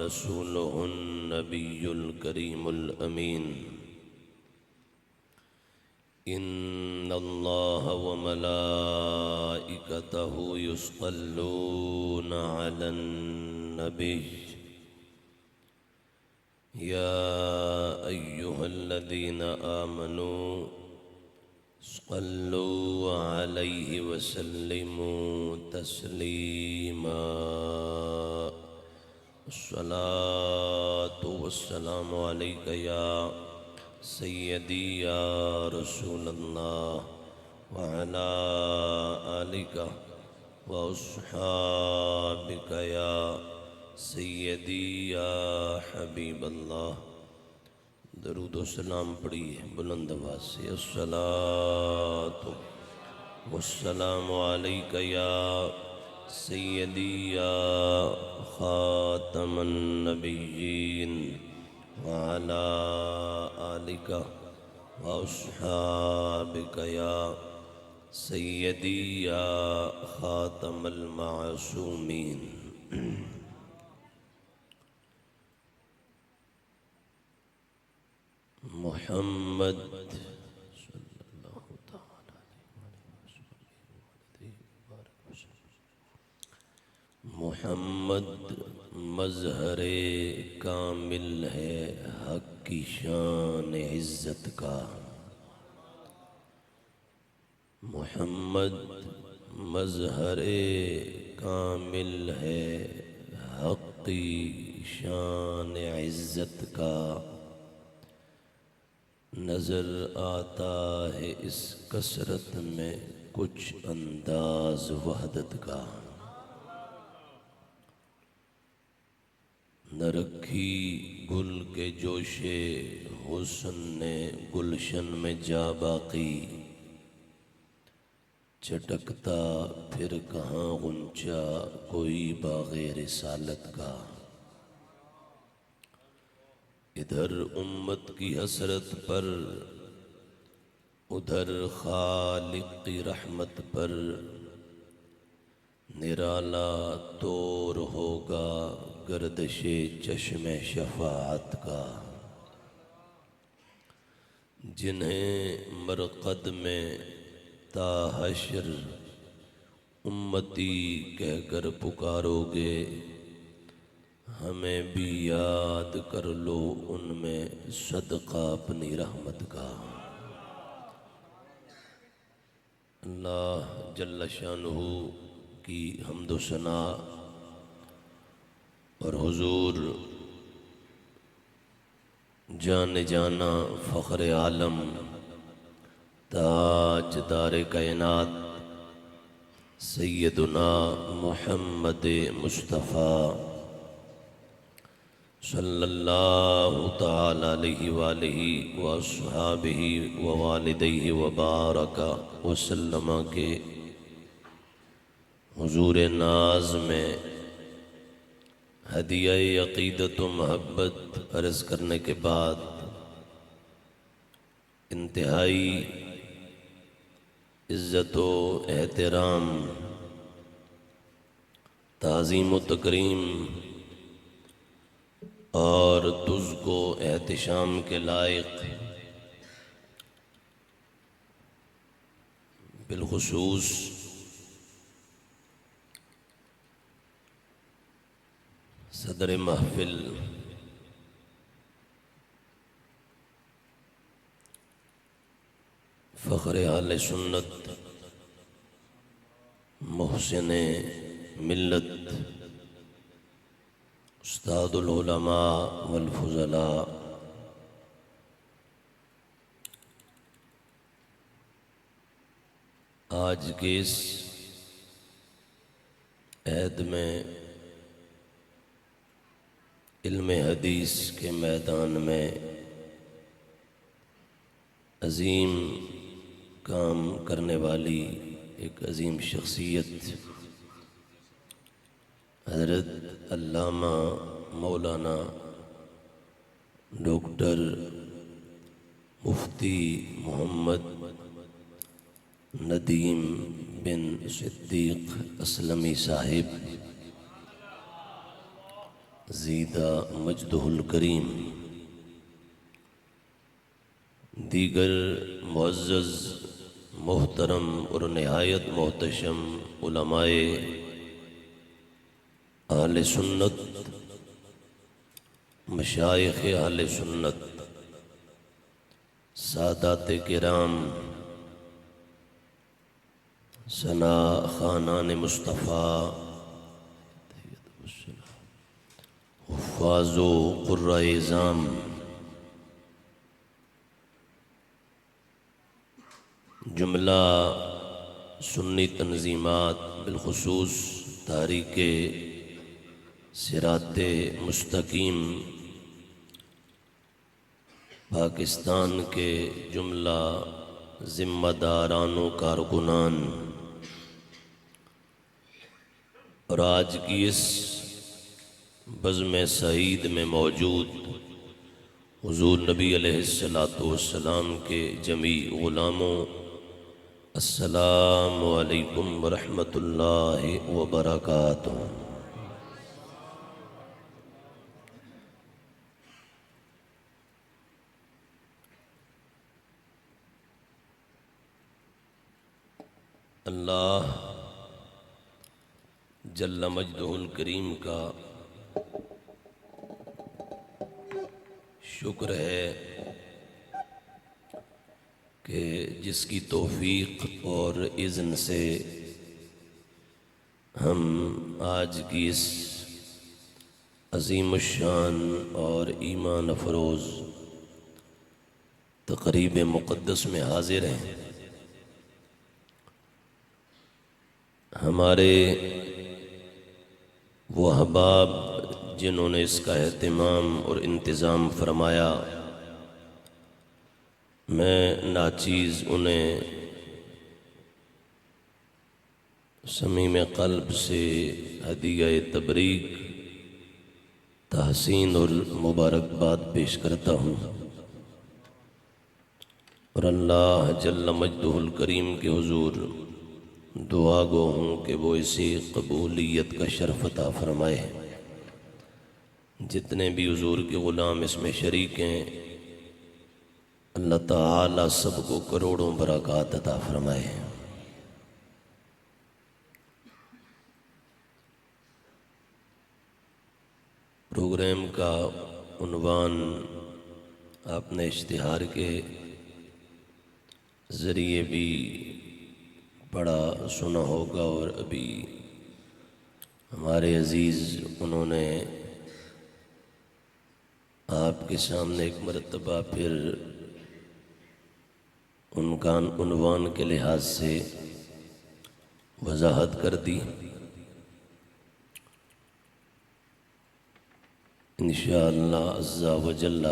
رسوله النبي الكريم الأمين إن الله وملائكته يصلون على النبي يا أيها الذين آمنوا صلوا عليه وسلموا تسليما الصلاة والسلام عليك يا سيدي يا رسول الله وعلى آلك وأصحابك يا سیدی یا حبیب اللہ. درود و سلام پڑھیے بلند آواز سے. الصلاۃ والسلام علیک یا سیدی یا خاتم النبیین وعلی آلک واصحابک یا سیدی یا خاتم المعصومین. محمد صلی اللہ تعالی علیہ وسلم محمد مظہر کامل ہے حق کی شان عزت کا. محمد مظہر کامل ہے حق کی شان عزت کا. نظر آتا ہے اس کثرت میں کچھ انداز وحدت کا. نہ رکھی گل کے جوشے حسن نے گلشن میں جا باقی. چٹکتا پھر کہاں غنچہ کوئی باغ رسالت کا. ادھر امت کی حسرت پر ادھر خالق کی رحمت پر نرالا طور ہوگا گردش چشم شفاعت کا. جنہیں مرقد میں تا حشر امتی کہہ کر پکارو گے ہمیں بھی یاد کر لو ان میں صدقہ اپنی رحمت کا. اللہ جل شانہ کی حمد و ثنا اور حضور جان جانا فخر عالم تاجدار کائنات سیدنا محمد مصطفیٰ صلی اللہ تعالی علیہ وآلہ واصحابہ ووالدیہ وبارک وسلم کے حضور ناز میں ہدیہ عقیدت و محبت عرض کرنے کے بعد انتہائی عزت و احترام تعظیم و تکریم اور تجھ کو احتشام کے لائق بالخصوص صدر محفل فخر اہل سنت محسن ملت استاد العلماء والفضلاء آج کے اس عہد میں علم حدیث کے میدان میں عظیم کام کرنے والی ایک عظیم شخصیت حضرت علامہ مولانا ڈاکٹر مفتی محمد ندیم بن صدیق اسلمی صاحب زیدہ مجدہ الکریم دیگر معزز محترم اور نہایت محتشم علماء اہل سنت، مشائخ اہل سنت، سادات کرام، ثنا خانان مصطفیٰ، حفاظ و قرۂ اعظام، جملہ سنی تنظیمات، بالخصوص تحریک صراط مستقیم پاکستان کے جملہ ذمہ داران و کارکنان، اور آج کی اس بزم سعید میں موجود حضور نبی علیہ السلام کے جمیع غلاموں، السلام علیکم ورحمۃ اللہ وبرکاتہ۔ اللہ جل مجدہ الکریم کا شکر ہے کہ جس کی توفیق اور اذن سے ہم آج کی اس عظیم الشان اور ایمان افروز تقریب مقدس میں حاضر ہیں۔ ہمارے وہ احباب جنہوں نے اس کا اہتمام اور انتظام فرمایا، میں ناچیز انہیں صمیم قلب سے ہدیہ تبریک، تحسین اور مبارکباد پیش کرتا ہوں، اور اللہ جل مجدہ الکریم کے حضور دعا گو ہوں کہ وہ اسی قبولیت کا شرف عطا فرمائے۔ جتنے بھی حضور کے غلام اس میں شریک ہیں، اللہ تعالیٰ سب کو کروڑوں برکات عطا فرمائے۔ پروگرام کا عنوان آپ نے اشتہار کے ذریعے بھی پڑھا سنا ہوگا، اور ابھی ہمارے عزیز انہوں نے آپ کے سامنے ایک مرتبہ پھر عنوان کے لحاظ سے وضاحت کر دی۔ انشاءاللہ عز و جل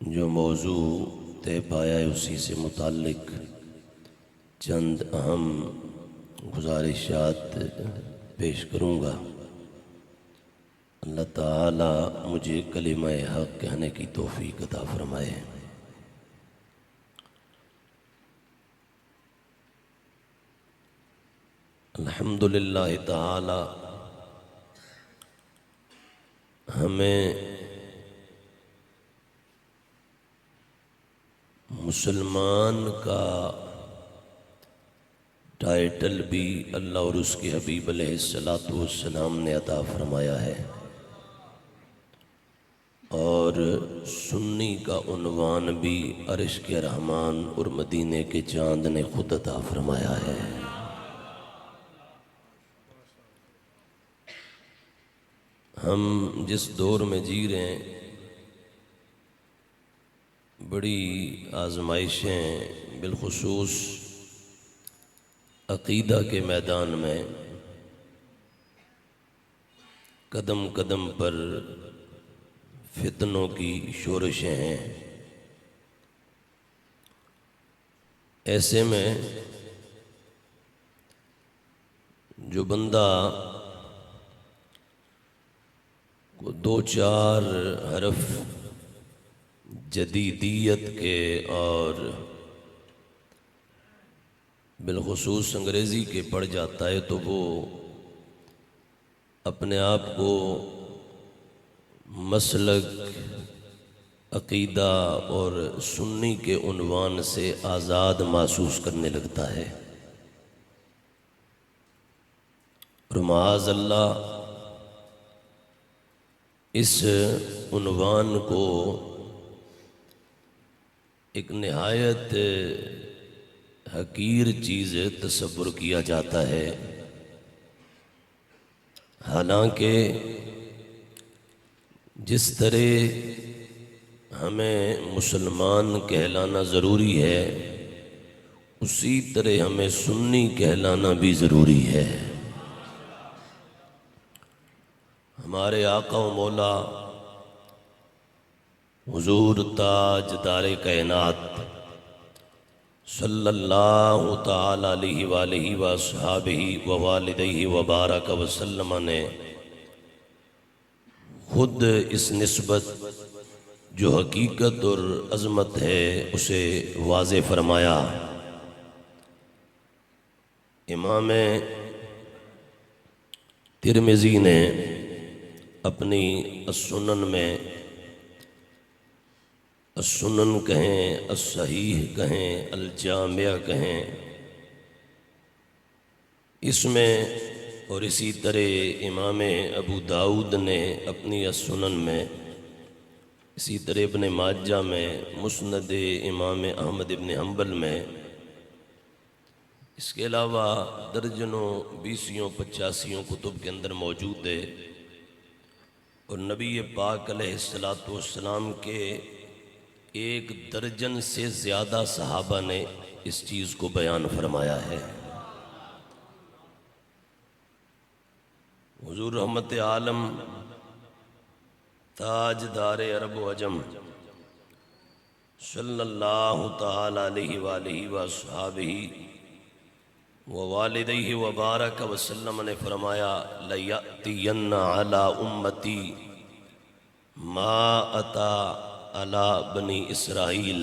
جو موضوع طے پایا ہے اسی سے متعلق چند اہم گزارشات پیش کروں گا۔ اللہ تعالی مجھے کلمہ حق کہنے کی توفیق عطا فرمائے۔ الحمدللہ تعالی ہمیں مسلمان کا ٹائٹل بھی اللہ اور اس کے حبیب علیہ السلام نے عطا فرمایا ہے، اور سنی کا عنوان بھی عرش کے رحمان اور مدینے کے چاند نے خود عطا فرمایا ہے۔ ہم جس دور میں جی رہے ہیں، بڑی آزمائشیں بالخصوص عقیدہ کے میدان میں قدم قدم پر فتنوں کی شورشیں ہیں۔ ایسے میں جو بندہ کو دو چار حرف جدیدیت کے اور بالخصوص انگریزی کے پڑھ جاتا ہے تو وہ اپنے آپ کو مسلک، عقیدہ اور سنی کے عنوان سے آزاد محسوس کرنے لگتا ہے، اور معاذ اللہ اس عنوان کو ایک نہایت حقیر چیز تصور کیا جاتا ہے، حالانکہ جس طرح ہمیں مسلمان کہلانا ضروری ہے اسی طرح ہمیں سنی کہلانا بھی ضروری ہے۔ ہمارے آقا و مولا حضور تاجدار کائنات صلی اللہ تعالی علیہ وآلہ وصحابہ ووالدیہ وبارک وسلم نے خود اس نسبت جو حقیقت اور عظمت ہے اسے واضح فرمایا۔ امام ترمذی نے اپنی السنن میں، السنن کہیں، الصحیح کہیں، الجامع کہیں، اس میں، اور اسی طرح امام ابو داؤد نے اپنی السنن میں، اسی طرح ابن ماجہ میں، مسند امام احمد ابن حنبل میں، اس کے علاوہ درجنوں بیسیوں پچاسیوں کتب کے اندر موجود ہے، اور نبی پاک علیہ السلام کے 1 درجن سے زیادہ صحابہ نے اس چیز کو بیان فرمایا ہے۔ حضور رحمت عالم تاجدار عرب و عجم صلی اللہ تعالی علیہ وآلہ وصحابہ ووالدیہ وبارک وسلم نے فرمایا لَيَأْتِيَنَّ عَلَىٰ أُمَّتِي مَا أَتَىٰ عَلَىٰ بَنِي إِسْرَائِيلَ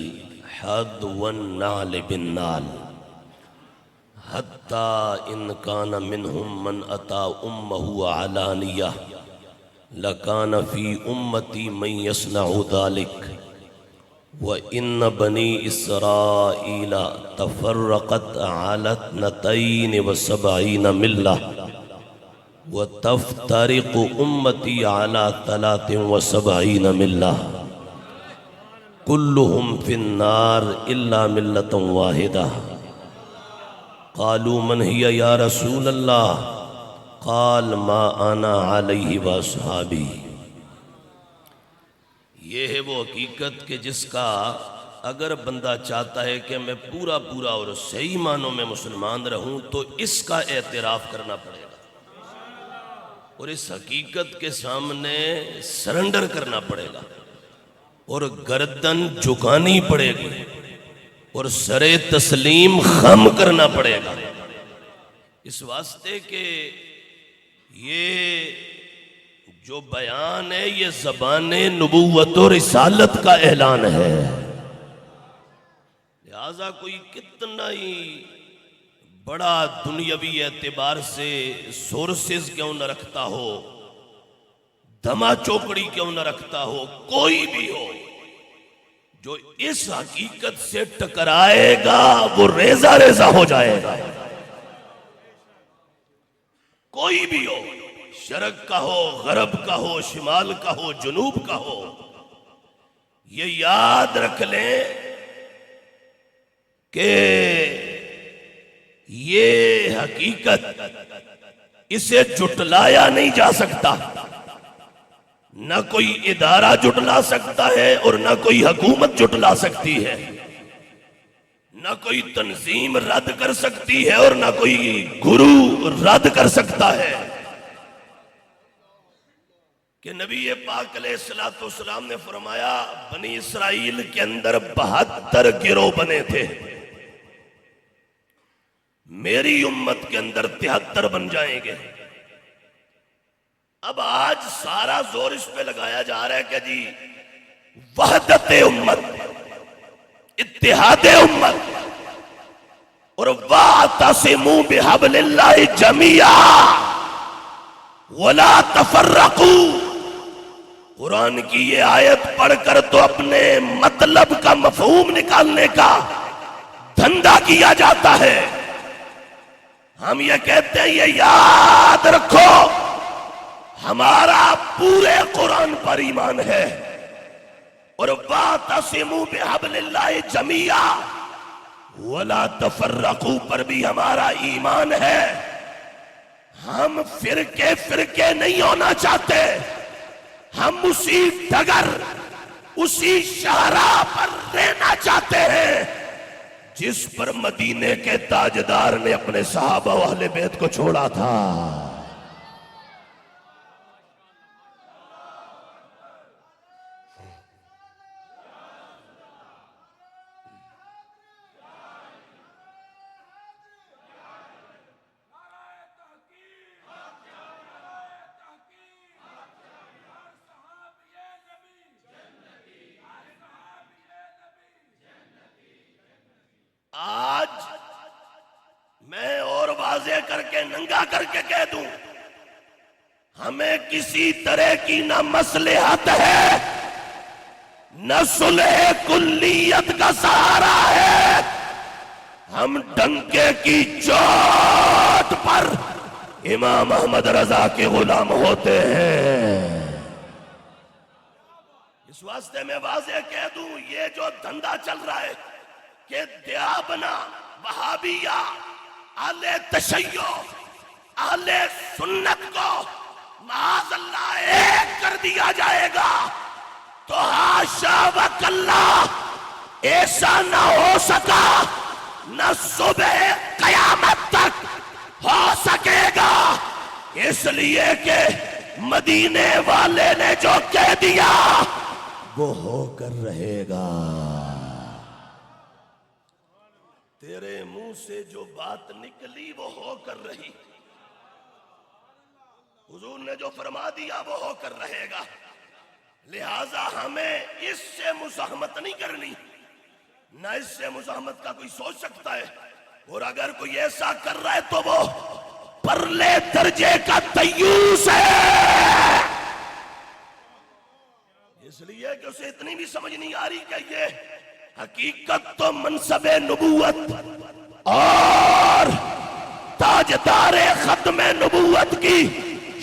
حَذْوَ النَّعْلِ بِالنَّعْلِ حَتَّىٰ إِنْ كَانَ مِنْهُمْ مَنْ أَتَىٰ أُمَّهُ عَلَانِيَةً لَكَانَ فِي أُمَّتِي مَنْ يَصْنَعُ ذَلِكَ وَإِنَّ بَنِي إِسْرَائِيلَ تَفَرَّقَتْ عَلَى 72 مِلَّةً وَتَفْتَرِقُ أُمَّتِي عَلَى 73 مِلَّةً كُلُّهُمْ فِي النَّارِ إِلَّا مِلَّةً وَاحِدَةً قَالُوا مَنْ هِيَ يَا رَسُولَ اللَّهِ قَالَ مَا أَنَا عَلَيْهِ وَأَصْحَابِي۔ یہ ہے وہ حقیقت کہ جس کا اگر بندہ چاہتا ہے کہ میں پورا اور صحیح معنوں میں مسلمان رہوں تو اس کا اعتراف کرنا پڑے گا، اور اس حقیقت کے سامنے سرنڈر کرنا پڑے گا، اور گردن جھکانی پڑے گی، اور سر تسلیم خم کرنا پڑے گا، اس واسطے کہ یہ جو بیان ہے یہ زبان نبوت و رسالت کا اعلان ہے، لہذا کوئی کتنا ہی بڑا دنیاوی اعتبار سے سورسز کیوں نہ رکھتا ہو، دھما چوکڑی کیوں نہ رکھتا ہو، کوئی بھی ہو جو اس حقیقت سے ٹکرائے گا وہ ریزہ ہو جائے گا۔ کوئی بھی ہو، شرق کا ہو، غرب کا ہو، شمال کا ہو، جنوب کا ہو، یہ یاد رکھ لیں کہ یہ حقیقت اسے جھٹلایا نہیں جا سکتا، نہ کوئی ادارہ جھٹلا سکتا ہے اور نہ کوئی حکومت جھٹلا سکتی ہے، نہ کوئی تنظیم رد کر سکتی ہے اور نہ کوئی گرو رد کر سکتا ہے کہ نبی پاک علیہ السلام نے فرمایا بنی اسرائیل کے اندر 72 گروہ بنے تھے، میری امت کے اندر 73 بن جائیں گے۔ اب آج سارا زور اس پہ لگایا جا رہا ہے کہ جی وحدت امت، اتحاد امت، اور وَاعْتَصِمُوا بِحَبْلِ اللَّهِ جَمِيعًا وَلَا تَفَرَّقُوا۔ قرآن کی یہ آیت پڑھ کر تو اپنے مطلب کا مفہوم نکالنے کا دھندا کیا جاتا ہے۔ ہم یہ کہتے ہیں یہ یاد رکھو ہمارا پورے قرآن پر ایمان ہے، اور وَاعْتَصِمُوا بِحَبْلِ اللَّهِ جَمِيعًا وَلَا تَفَرَّقُوا پر بھی ہمارا ایمان ہے۔ ہم فرقے نہیں ہونا چاہتے، ہم اسی ڈگر اسی شاہراہ پر رہنا چاہتے ہیں جس پر مدینے کے تاجدار نے اپنے صحابہ و اہل بیت کو چھوڑا تھا۔ آج میں اور واضح کر کے ننگا کر کے کہہ دوں، ہمیں کسی طرح کی نہ مصلحت ہے نہ صلح کلیت کا سہارا ہے۔ ہم ڈنکے کی چوٹ پر امام احمد رضا کے غلام ہوتے ہیں۔ اس واسطے میں واضح کہہ دوں، یہ جو دھندا چل رہا ہے کہ دیابنا، وہابیہ، اہل تشیع، اہل سنت کو معاذ اللہ ایک کر دیا جائے گا، تو حاشا وکلا ایسا نہ ہو سکا، نہ صبح قیامت تک ہو سکے گا، اس لیے کہ مدینے والے نے جو کہہ دیا وہ ہو کر رہے گا۔ تیرے منہ سے جو بات نکلی وہ ہو کر رہی، حضور نے جو فرما دیا وہ ہو کر رہے گا، لہٰذا ہمیں اس سے مزاحمت نہیں کرنی، نہ اس سے مزاحمت کا کوئی سوچ سکتا ہے، اور اگر کوئی ایسا کر رہا ہے تو وہ پرلے درجے کا دیوس ہے، اس لیے کہ اسے اتنی بھی سمجھ نہیں آ رہی کہ یہ حقیقت تو منصب نبوت اور تاجدار ختم نبوت کی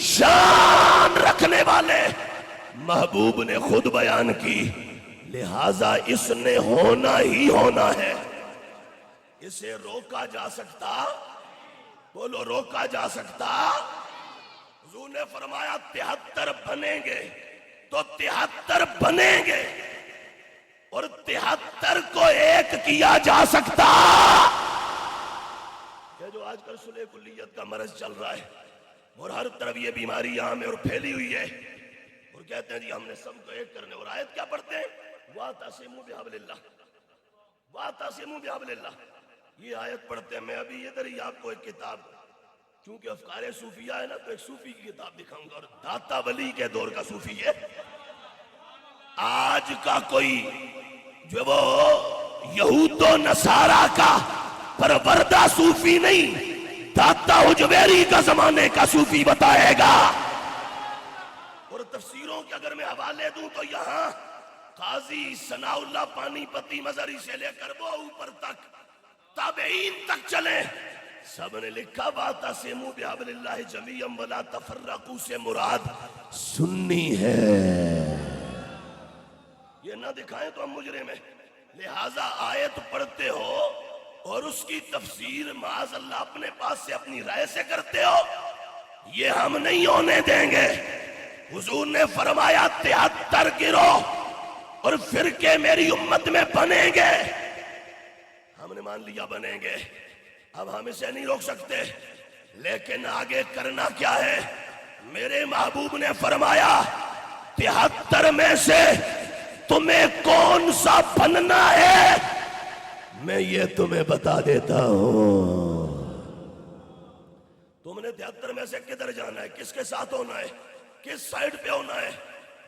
شان رکھنے والے محبوب نے خود بیان کی، لہٰذا اس نے ہونا ہی ہونا ہے۔ اسے روکا جا سکتا؟ بولو روکا جا سکتا؟ حضور نے فرمایا 73 بنیں گے تو 73 بنیں گے، اور 73 کو ایک کیا جا سکتا؟ یہ جو آج کل صلح کلیت کا مرض چل رہا ہے اور ہر طرف یہ بیماری عام ہے اور پھیلی ہوئی ہے، اور کہتے ہیں جی ہم نے سب کو ایک کرنے، اور آیت کیا پڑھتے ہیں؟ وَاعْتَصِمُوا بِحَبْلِ اللَّهِ، وَاعْتَصِمُوا بِحَبْلِ اللَّهِ، یہ آیت پڑھتے ہیں۔ میں ابھی ادھر ہی آپ کو ایک کتاب، چونکہ افکار صوفیہ ہے نا، تو ایک صوفی کی کتاب دکھاؤں گا، اور داتا ولی کے دور کا صوفی ہے، آج کا کوئی جو وہ یہود و نصارہ کا پروردہ صوفی نہیں، داتا حجویری کا زمانے کا صوفی بتائے گا۔ اور تفسیروں کے اگر میں حوالے دوں تو یہاں قاضی ثناء اللہ پانی پتی مزری سے لے کر وہ اوپر تک تابعین تک چلے، سب نے لکھا وَاعْتَصِمُوا بِحَبْلِ اللَّهِ جَمِيعًا وَلَا تَفَرَّقُوا سے مراد سنی ہے، یہ نہ دکھائیں تو ہم مجرم ہیں۔ لہٰذا آیت پڑھتے ہو اور اس کی تفسیر معاذ اللہ اپنے پاس سے اپنی رائے سے کرتے ہو، یہ ہم نہیں ہونے دیں گے۔ حضور نے فرمایا 73 گروہ اور فرقے میری امت میں بنیں گے، ہم نے مان لیا بنیں گے، اب ہم اسے نہیں روک سکتے، لیکن آگے کرنا کیا ہے؟ میرے محبوب نے فرمایا 73 میں سے تمہیں کون سا بننا ہے، میں یہ تمہیں بتا دیتا ہوں۔ تم نے 73 میں سے کدھر جانا ہے، کس کے ساتھ ہونا ہے، کس سائیڈ پہ ہونا ہے؟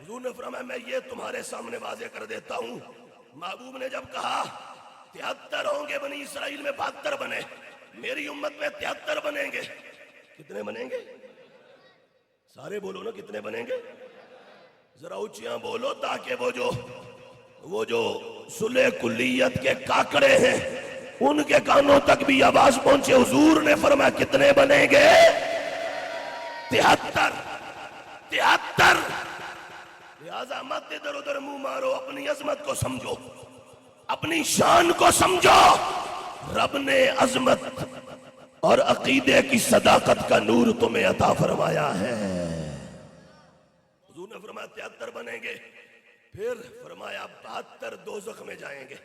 حضور نے فرمایا میں یہ تمہارے سامنے واضح کر دیتا ہوں۔ محبوب نے جب کہا 73 ہوں گے، بنی اسرائیل میں 72 بنے، میری امت میں 73 بنیں گے. کتنے بنیں گے؟ سارے بولو نا، کتنے بنیں گے؟ ذرا اونچیاں بولو تاکہ وہ جو صلح کلیت کے کاکڑے ہیں ان کے کانوں تک بھی آواز پہنچے. حضور نے فرمایا کتنے بنیں گے؟ 73. 73. لہذا مت ادھر ادھر منہ مارو، اپنی عظمت کو سمجھو، اپنی شان کو سمجھو. رب نے عظمت اور عقیدے کی صداقت کا نور تمہیں عطا فرمایا ہے. حضور نے فرمایا 73 بنیں گے، پھر فرمایا 72 دوزخ میں جائیں گے.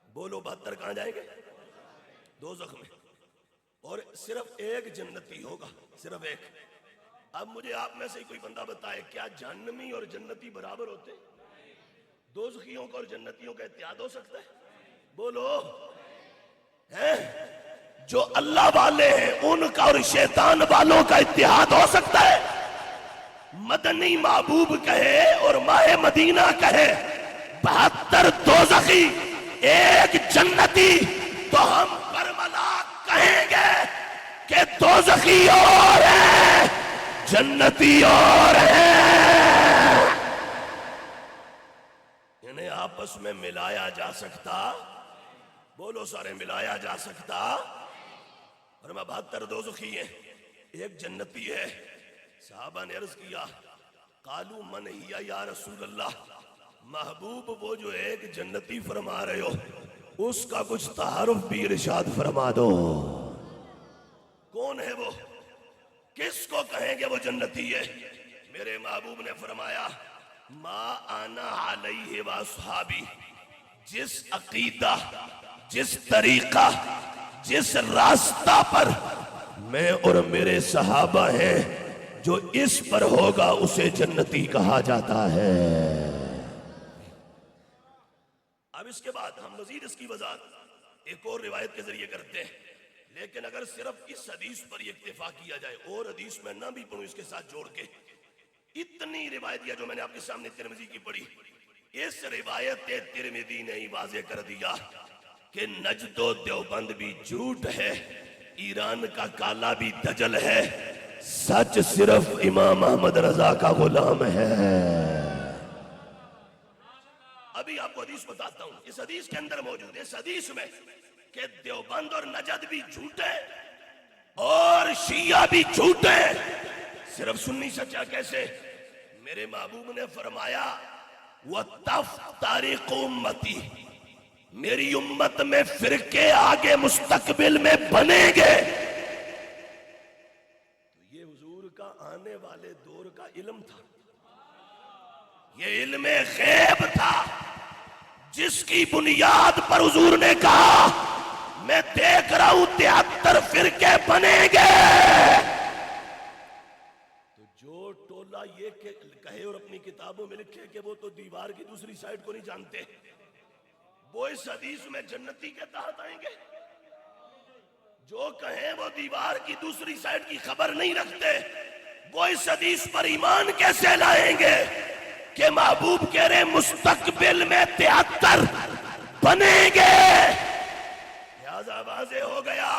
بولو 72 کہاں جائیں گے؟ دوزخ میں. اور صرف ایک جنتی ہوگا، صرف ایک. اب مجھے آپ میں سے کوئی بندہ بتائے کیا جہنمی اور جنتی برابر ہوتے؟ دوزخیوں کا اور جنتیوں کا اتحاد ہو سکتا ہے؟ بولو. ہیں جو اللہ والے ہیں ان کا اور شیطان والوں کا اتحاد ہو سکتا ہے؟ مدنی محبوب کہے اور ماہ مدینہ کہے 72 دوزخی ایک جنتی، تو ہم برملا کہیں گے کہ دوزخی اور ہے جنتی اور ہے. انہیں آپس میں ملایا جا سکتا؟ بولو سارے، ملایا جا سکتا؟ اور میں 72 دوزخی ہیں، ایک جنتی ہے. صحابہ نے عرض کیا قالوا من ہی یا رسول اللہ، محبوب وہ جو ایک جنتی فرما رہے ہو اس کا کچھ تعارف بھی ارشاد فرما دو. کون ہے وہ؟ کس کو کہیں گے وہ جنتی ہے؟ میرے محبوب نے فرمایا ما انا علیہ واصحابی، جس عقیدہ، جس طریقہ، جس راستہ پر میں اور میرے صحابہ ہیں، جو اس پر ہوگا اسے جنتی کہا جاتا ہے. اب اس کے بعد ہم مزید اس کی وضاحت ایک اور روایت کے ذریعے کرتے ہیں، لیکن اگر صرف اس حدیث پر یہ اکتفا کیا جائے اور حدیث میں نہ بھی پڑھوں اس کے ساتھ جوڑ کے، اتنی روایت جو میں نے آپ کے سامنے ترمذی کی پڑھی، اس روایت ترمذی نے ہی واضح کر دیا کہ نجد و دیوبند بھی جھوٹ ہے، ایران کا کالا بھی دجل ہے، سچ صرف امام احمد رضا کا غلام ہے. ابھی آپ کو حدیث بتاتا ہوں، اس حدیث کے اندر موجود ہے، اس حدیث میں کہ دیوبند اور نجد بھی جھوٹے اور شیعہ بھی جھوٹے، صرف سنی سچا کیسے؟ میرے محبوب نے فرمایا وَتَفْتَرِقُ أُمَّتِي، میری امت میں فرقے آگے مستقبل میں بنیں گے. تو یہ حضور کا آنے والے دور کا علم تھا، یہ علم غیب تھا جس کی بنیاد پر حضور نے کہا میں دیکھ رہا ہوں 73 فرقے بنیں گے. تو جو ٹولہ یہ کہے اور اپنی کتابوں میں لکھے کہ وہ تو دیوار کی دوسری سائیڈ کو نہیں جانتے، وہ اس حدیث میں جنتی کے تحت آئیں گے. جو کہیں وہ دیوار کی دوسری سائیڈ کی خبر نہیں رکھتے، وہ اس حدیث پر ایمان کیسے لائیں گے کہ محبوب کہہ رہے مستقبل میں 73 بنیں گے. لہذا واضح ہو گیا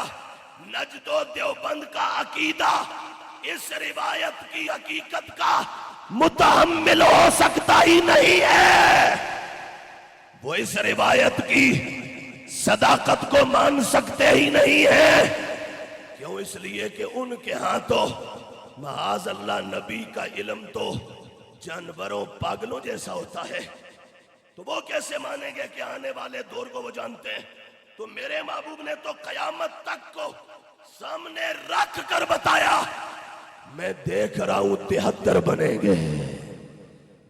نجد و دیوبند کا عقیدہ اس روایت کی حقیقت کا متحمل ہو سکتا ہی نہیں ہے. وہ اس روایت کی صداقت کو مان سکتے ہی نہیں ہے. کیوں؟ اس لیے کہ ان کے ہاں تو معاذ اللہ نبی کا علم تو جانوروں پاگلوں جیسا ہوتا ہے، تو وہ کیسے مانیں گے کہ آنے والے دور کو وہ جانتے ہیں؟ تو میرے محبوب نے تو قیامت تک کو سامنے رکھ کر بتایا میں دیکھ رہا ہوں 73 بنیں گے،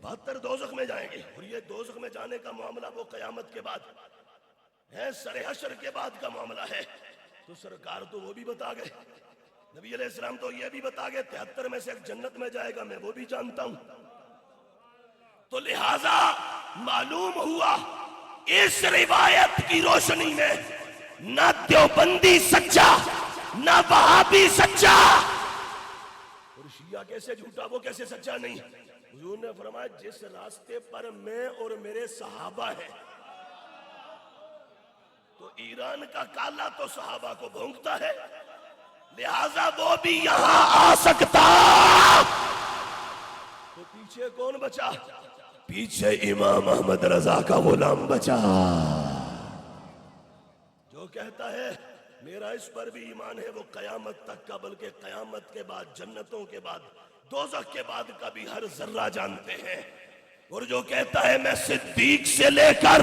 72 دوزخ میں جائیں گے. اور یہ دوزخ میں جانے کا معاملہ وہ قیامت کے بعد ہے، سر حشر کے بعد کا معاملہ ہے. تو سرکار تو وہ بھی بتا گئے، نبی علیہ السلام تو یہ بھی بتا گئے 73 میں سے ایک جنت میں جائے گا، میں وہ بھی جانتا ہوں. تو لہذا معلوم ہوا اس روایت کی روشنی میں نہ دیوبندی سچا نہ وہابی سچا، اور شیعہ کیسے جھوٹا وہ کیسے سچا نہیں. حضور نے فرمایا جس راستے پر میں اور میرے صحابہ ہیں تو ایران کا کالا تو صحابہ کو بھونکتا ہے، لہذا وہ بھی یہاں آ سکتا۔ تو پیچھے کون بچا؟ پیچھے امام احمد رضا کا غلام بچا، جو کہتا ہے میرا اس پر بھی ایمان ہے، وہ قیامت تک کا، بلکہ قیامت کے بعد، جنتوں کے بعد، دوزخ کے بعد کا بھی ہر ذرہ جانتے ہیں۔ اور جو کہتا ہے میں صدیق سے لے کر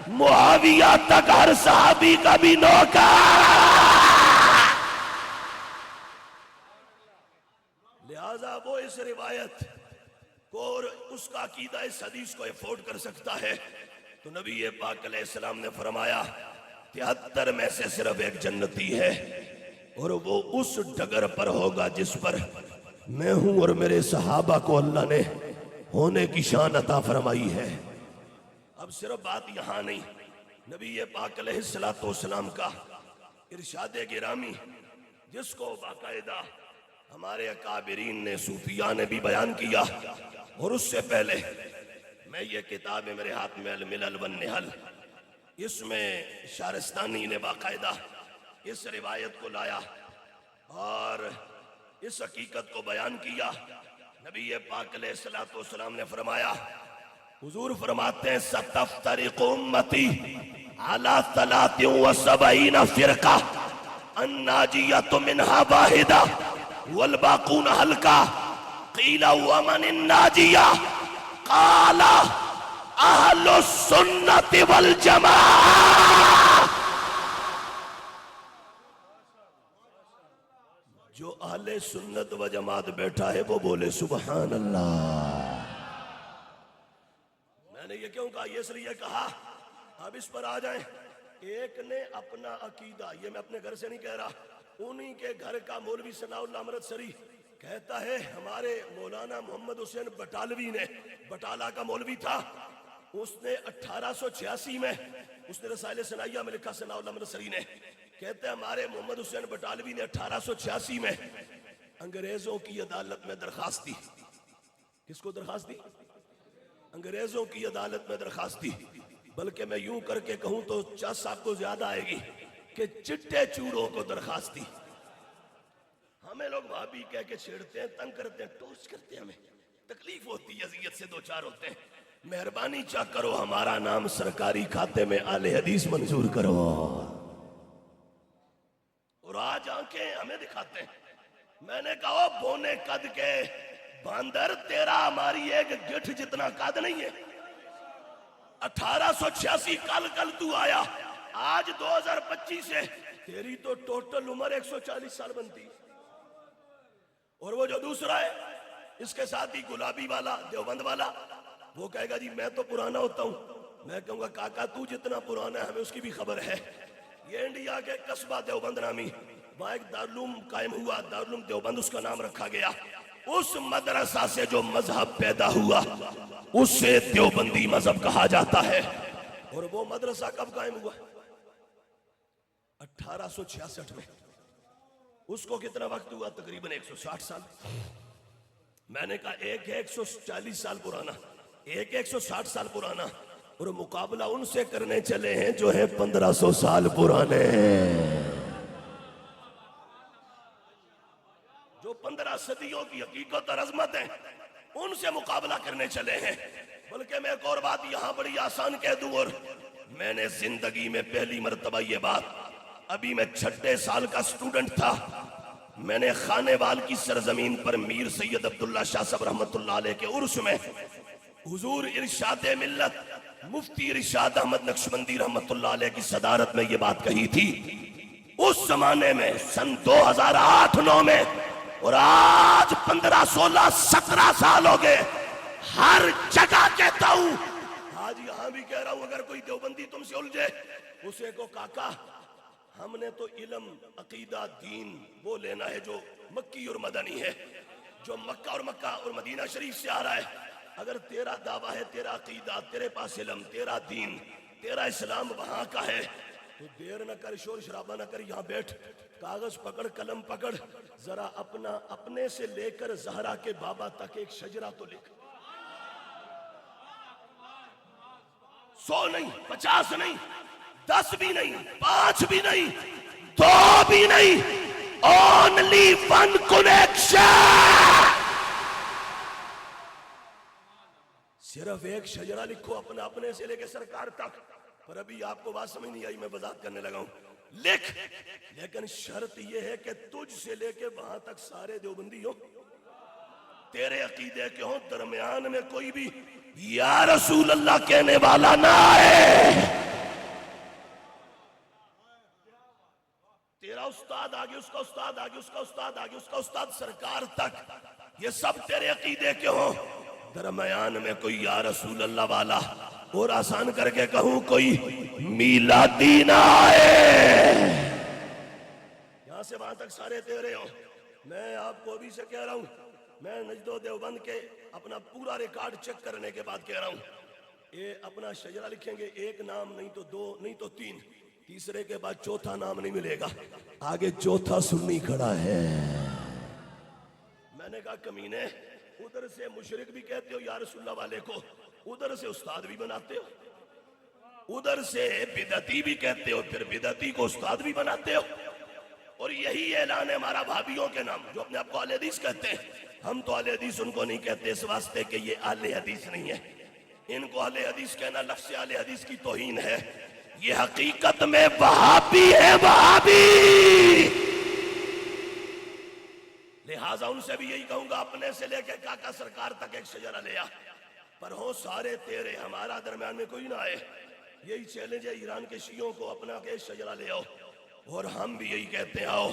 معاویہ تک ہر صحابی کا بھی نوکر، لہذا وہ اس روایت کو اور اس کا عقیدہ اس حدیث کو افورڈ کر سکتا ہے۔ تو نبی پاک علیہ السلام نے فرمایا 73 میں سے صرف ایک جنتی ہے، اور وہ اس ڈگر پر ہوگا جس پر میں ہوں اور میرے صحابہ کو اللہ نے ہونے کی شان عطا فرمائی ہے۔ اب صرف بات یہاں نہیں، نبی پاک علیہ السلام کا ارشاد گرامی جس کو باقاعدہ ہمارے اکابرین نے، صوفیاء نے بھی بیان کیا، اور اس سے پہلے میں یہ کتاب ہے میرے ہاتھ میں الملل والنحل، اس میں شارستانی نے باقاعدہ اس روایت کو لایا اور اس حقیقت کو بیان کیا۔ نبی پاک علیہ السلام نے فرمایا، حضور فرماتے ہیں ستفترق امتی علی 73 فرقہ الناجیۃ منہا واحدہ والباقون حلقہ، قیل ومن الناجیہ قال اہل السنت والجماعہ۔ جو اہل سنت و جماعت بیٹھا ہے وہ بولے سبحان اللہ۔ میں نے یہ کیوں کہا؟ یہ اس لیے کہا، اب اس پر آ جائیں۔ ایک نے اپنا عقیدہ، یہ میں اپنے گھر سے نہیں کہہ رہا، انہی کے گھر کا مولوی ثناء اللہ امرتسری کہتا ہے ہمارے مولانا محمد حسین بٹالوی نے، بٹالہ کا مولوی تھا، اس نے 1886 میں اس نے رسائل ثنائیہ میں لکھا ثناء اللہ امرتسری نے، کہتے ہیں ہمارے محمد حسین بٹالوی نے 1886 میں انگریزوں کی عدالت میں درخواست دی۔ کس کو درخواست دی؟ انگریزوں کی عدالت میں درخواست دی، بلکہ میں یوں کر کے کہوں تو چس آپ کو زیادہ آئے گی کہ چٹے چوروں کو درخواست دی۔ ہمیں لوگ وہابی کہہ کے چھیڑتے ہیں، تنگ کرتے ہیں، ٹورچ کرتے ہیں، ہمیں تکلیف ہوتی ہے، اذیت سے دوچار ہوتے ہیں۔ مہربانی چاہ کرو ہمارا نام سرکاری کھاتے میں اہل حدیث منظور کرو، اور آج آنکھیں ہمیں دکھاتے ہیں۔ میں نے کہا بونے قد کے باندر، تیرا ہماری ایک گٹھ جتنا قد نہیں ہے۔ 1886 کل تو آیا، آج 2025 ہے، تیری تو ٹوٹل عمر 140 سال بنتی۔ اور وہ جو دوسرا ہے اس کے ساتھ ہی گلابی والا، دیوبند والا، وہ کہے گا جی میں تو پرانا ہوتا ہوں۔ میں کہوں گا کاکا تو جتنا پرانا ہے ہمیں اس کی بھی خبر ہے۔ یہ انڈیا کے قصبہ دیوبند نامی، وہاں ایک دارالعلوم قائم ہوا، دارالعلوم دیوبند اس کا نام رکھا گیا۔ اس مدرسہ سے جو مذہب پیدا ہوا اسے دیوبندی مذہب کہا جاتا ہے۔ اور وہ مدرسہ کب قائم ہوا؟ 1866 میں۔ اس کو کتنا وقت ہوا؟ تقریباً 160 سال۔ میں نے کہا ایک ہے 140 سال پرانا، ایک 160 سال پرانا، اور مقابلہ ان سے کرنے چلے ہیں جو ہیں 1500 سال پرانے، جو 15 صدیوں کی حقیقت اور عظمت ہے، ان سے مقابلہ کرنے چلے ہیں۔ بلکہ میں ایک اور بات یہاں بڑی آسان کہہ دوں، اور میں نے زندگی میں پہلی مرتبہ یہ بات، ابھی میں 6 سال کا سٹوڈنٹ تھا، میں نے خانے وال کی سرزمین پر میر سید عبداللہ شاہ صاحب رحمت اللہ علیہ کے عرس میں حضور ارشاد ملت مفتی ارشاد احمد نقشبندی رحمت اللہ علیہ کی صدارت میں یہ بات کہی تھی۔ اس زمانے میں سن 2008-9 میں، اور آج 15 16 17 سال ہو گئے، ہر جگہ کہتا ہوں، آج یہاں بھی کہہ رہا ہوں، اگر کوئی دیوبندی تم سے الجھے اسے کو کاکا ہم نے تو علم عقیدہ دین وہ لینا ہے جو مکی اور مدنی ہے، جو مکہ اور مدینہ شریف سے آ رہا ہے۔ اگر تیرا دعویٰ ہے، تیرا عقیدہ، تیرے پاس علم، تیرا دین، تیرا اسلام وہاں کا ہے، تو دیر نہ کر، شور شرابہ نہ کر، یہاں بیٹھ، کاغذ پکڑ، قلم پکڑ، ذرا اپنے سے لے کر زہرا کے بابا تک ایک شجرہ تو لکھ۔ 100 نہیں، 50 نہیں، 10 بھی نہیں، 5 بھی نہیں، 2 بھی نہیں، only one connection. صرف ایک شجرہ لکھو اپنا، اپنے سے لے کے سرکار تک. پر ابھی آپ کو بات سمجھ نہیں آئی، میں وضاحت کرنے لگا ہوں. لکھ، لیکن شرط یہ ہے کہ تجھ سے لے کے وہاں تک سارے دیوبندی ہوں، تیرے عقیدے کے ہوں، درمیان میں کوئی بھی یا رسول اللہ کہنے والا نہ آئے. تیرا استاد آگے، اس کا استاد آگے، اس کا استاد آگے، اس کا استاد سرکار تک، یہ سب تیرے عقیدے کے ہوں، درمیان میں کوئی یا رسول اللہ والا، اور آسان کر کے کہوں کوئی میلادی نہ آئے. یہاں سے وہاں تک سارے تیرے ہوں. میں آپ کو ابھی سے کہہ رہا ہوں، میں نجد و دیوبند کے اپنا پورا ریکارڈ چیک کرنے کے بعد کہہ رہا ہوں، یہ اپنا شجرہ لکھیں گے، ایک نام نہیں تو 2 نہیں تو 3، تیسرے کے بعد چوتھا نام نہیں ملے گا. آگے چوتھا سنی کھڑا ہے. میں نے کہا کمینے، ادھر سے مشرک بھی کہتے ہو یا رسول اللہ والے کو، ادھر سے استاد بھی بناتے ہو، ادھر سے بدعتی بھی کہتے ہو، پھر بدعتی کو استاد بھی بناتے ہو. اور یہی اعلان ہے ہمارا بھابیوں کے نام جو اپنے آپ کو اہل حدیث کہتے ہیں. ہم تو اہل حدیث ان کو نہیں کہتے اس واسطے کہ یہ اہل حدیث نہیں ہے. ان کو اہل حدیث کہنا لفظ اہل حدیث کی توہین ہے. یہ حقیقت میں وہابی ہے، وہابی. لہٰذا ان سے بھی یہی کہوں گا، اپنے سے لے کے کاکا سرکار تک ایک شجرہ لیا، پر ہو سارے تیرے، ہمارا درمیان میں کوئی نہ آئے. یہی چیلنج ہے ایران کے شیعوں کو، اپنا ایک شجرہ لے آؤ. اور ہم بھی یہی کہتے ہیں آؤ.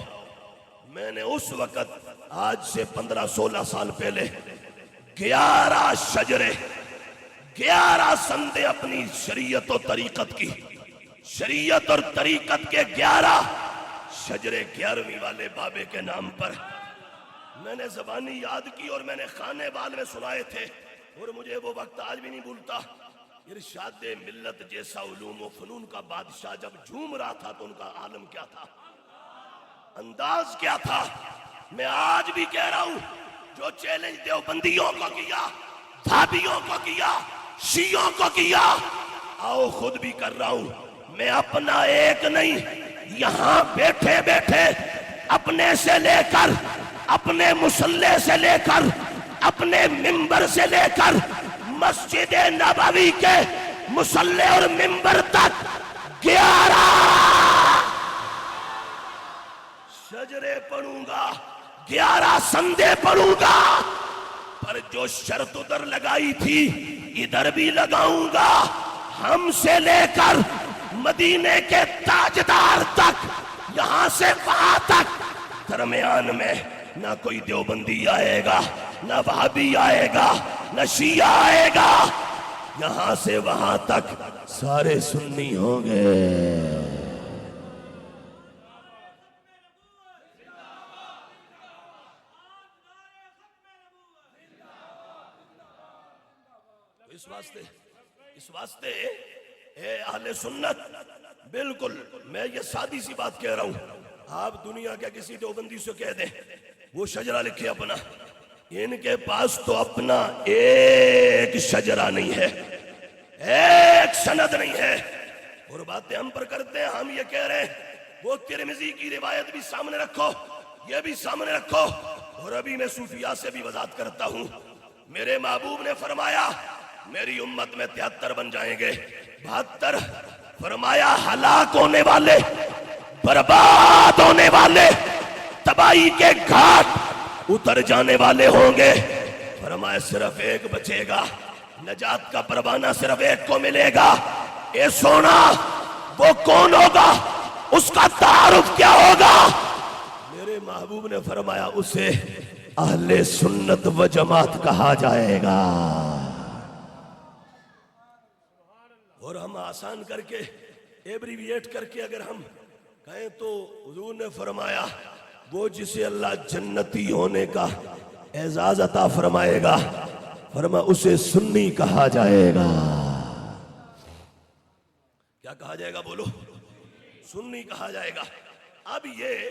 میں نے اس وقت آج سے 15-16 سال پہلے 11 شجرے، 11 سندیں اپنی شریعت و طریقت کی، شریعت اور طریقت کے 11 شجرے 11ویں والے بابے کے نام پر میں نے زبانی یاد کی اور میں نے خانے بال میں سنائے تھے. اور مجھے وہ وقت آج بھی نہیں بھولتا. ارشاد ملت جیسا علوم و فنون کا بادشاہ جب جھوم رہا تھا تو ان کا عالم کیا تھا، انداز کیا تھا. میں آج بھی کہہ رہا ہوں، جو چیلنج دیوبندیوں کو کیا، دھابیوں کو کیا، شیعوں کو کیا، آؤ خود بھی کر رہا ہوں. میں اپنا ایک نہیں، یہاں بیٹھے بیٹھے اپنے سے لے کر، اپنے مصلی سے لے کر، اپنے ممبر سے لے کر مسجد نبوی کے مصلی اور ممبر تک 11 شجرے پڑھوں گا، 11 سندے پڑھوں گا. پر جو شرط ادھر لگائی تھی ادھر بھی لگاؤں گا. ہم سے لے کر مدینے کے تاجدار تک، یہاں سے وہاں تک، درمیان میں نہ کوئی دیوبندی آئے گا، نہ وہابی آئے گا، نہ شیعہ آئے گا. یہاں سے وہاں تک سارے سنی ہوں گے. اس واسطے اے اہل سنت، بالکل میں یہ سادی سی بات کہہ رہا ہوں. آپ دنیا کے کسی دیوبندی سے کہہ دیں وہ شجرہ لکھے اپنا، ان کے پاس تو اپنا ایک شجرہ نہیں ہے، ایک سند نہیں ہے. اور باتیں ہم پر کرتے ہیں، ہم یہ کہہ رہے ہیں وہ ترمذی کی روایت بھی سامنے رکھو، یہ بھی سامنے رکھو. اور ابھی میں صوفیاء سے بھی وضاحت کرتا ہوں. میرے محبوب نے فرمایا میری امت میں 73 بن جائیں گے، 72. فرمایا ہلاک ہونے والے، برباد ہونے والے، تباہی کے گھاٹ اتر جانے والے ہوں گے. فرمایا صرف ایک بچے گا، نجات کا پروانہ صرف ایک کو ملے گا. اے سونا، وہ کون ہوگا؟ اس کا تعارف کیا ہوگا؟ میرے محبوب نے فرمایا اسے اہل سنت و جماعت کہا جائے گا. اور ہم آسان کر کے، ایبریویٹ کر کے اگر ہم کہیں تو حضور نے فرمایا وہ جسے اللہ جنتی ہونے کا اعزاز عطا فرمائے گا، فرمایا اسے سنی کہا جائے گا. کیا کہا جائے گا؟ بولو. سنی کہا جائے گا. اب یہ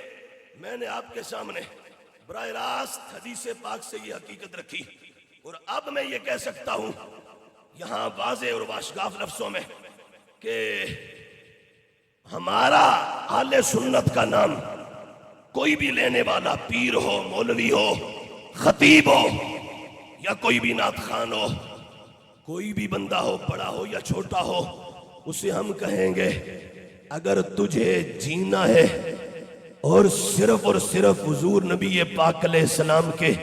میں نے آپ کے سامنے براہ راست حدیث پاک سے یہ حقیقت رکھی، اور اب میں یہ کہہ سکتا ہوں یہاں واضح اور واشگاف لفظوں میں کہ ہمارا اہل سنت کا نام کوئی بھی لینے والا، پیر ہو، مولوی ہو، خطیب ہو یا کوئی بھی نعت خوان ہو، کوئی بھی بندہ ہو، بڑا ہو یا چھوٹا ہو، اسے ہم کہیں گے اگر تجھے جینا ہے اور صرف حضور نبی پاک علیہ السلام کے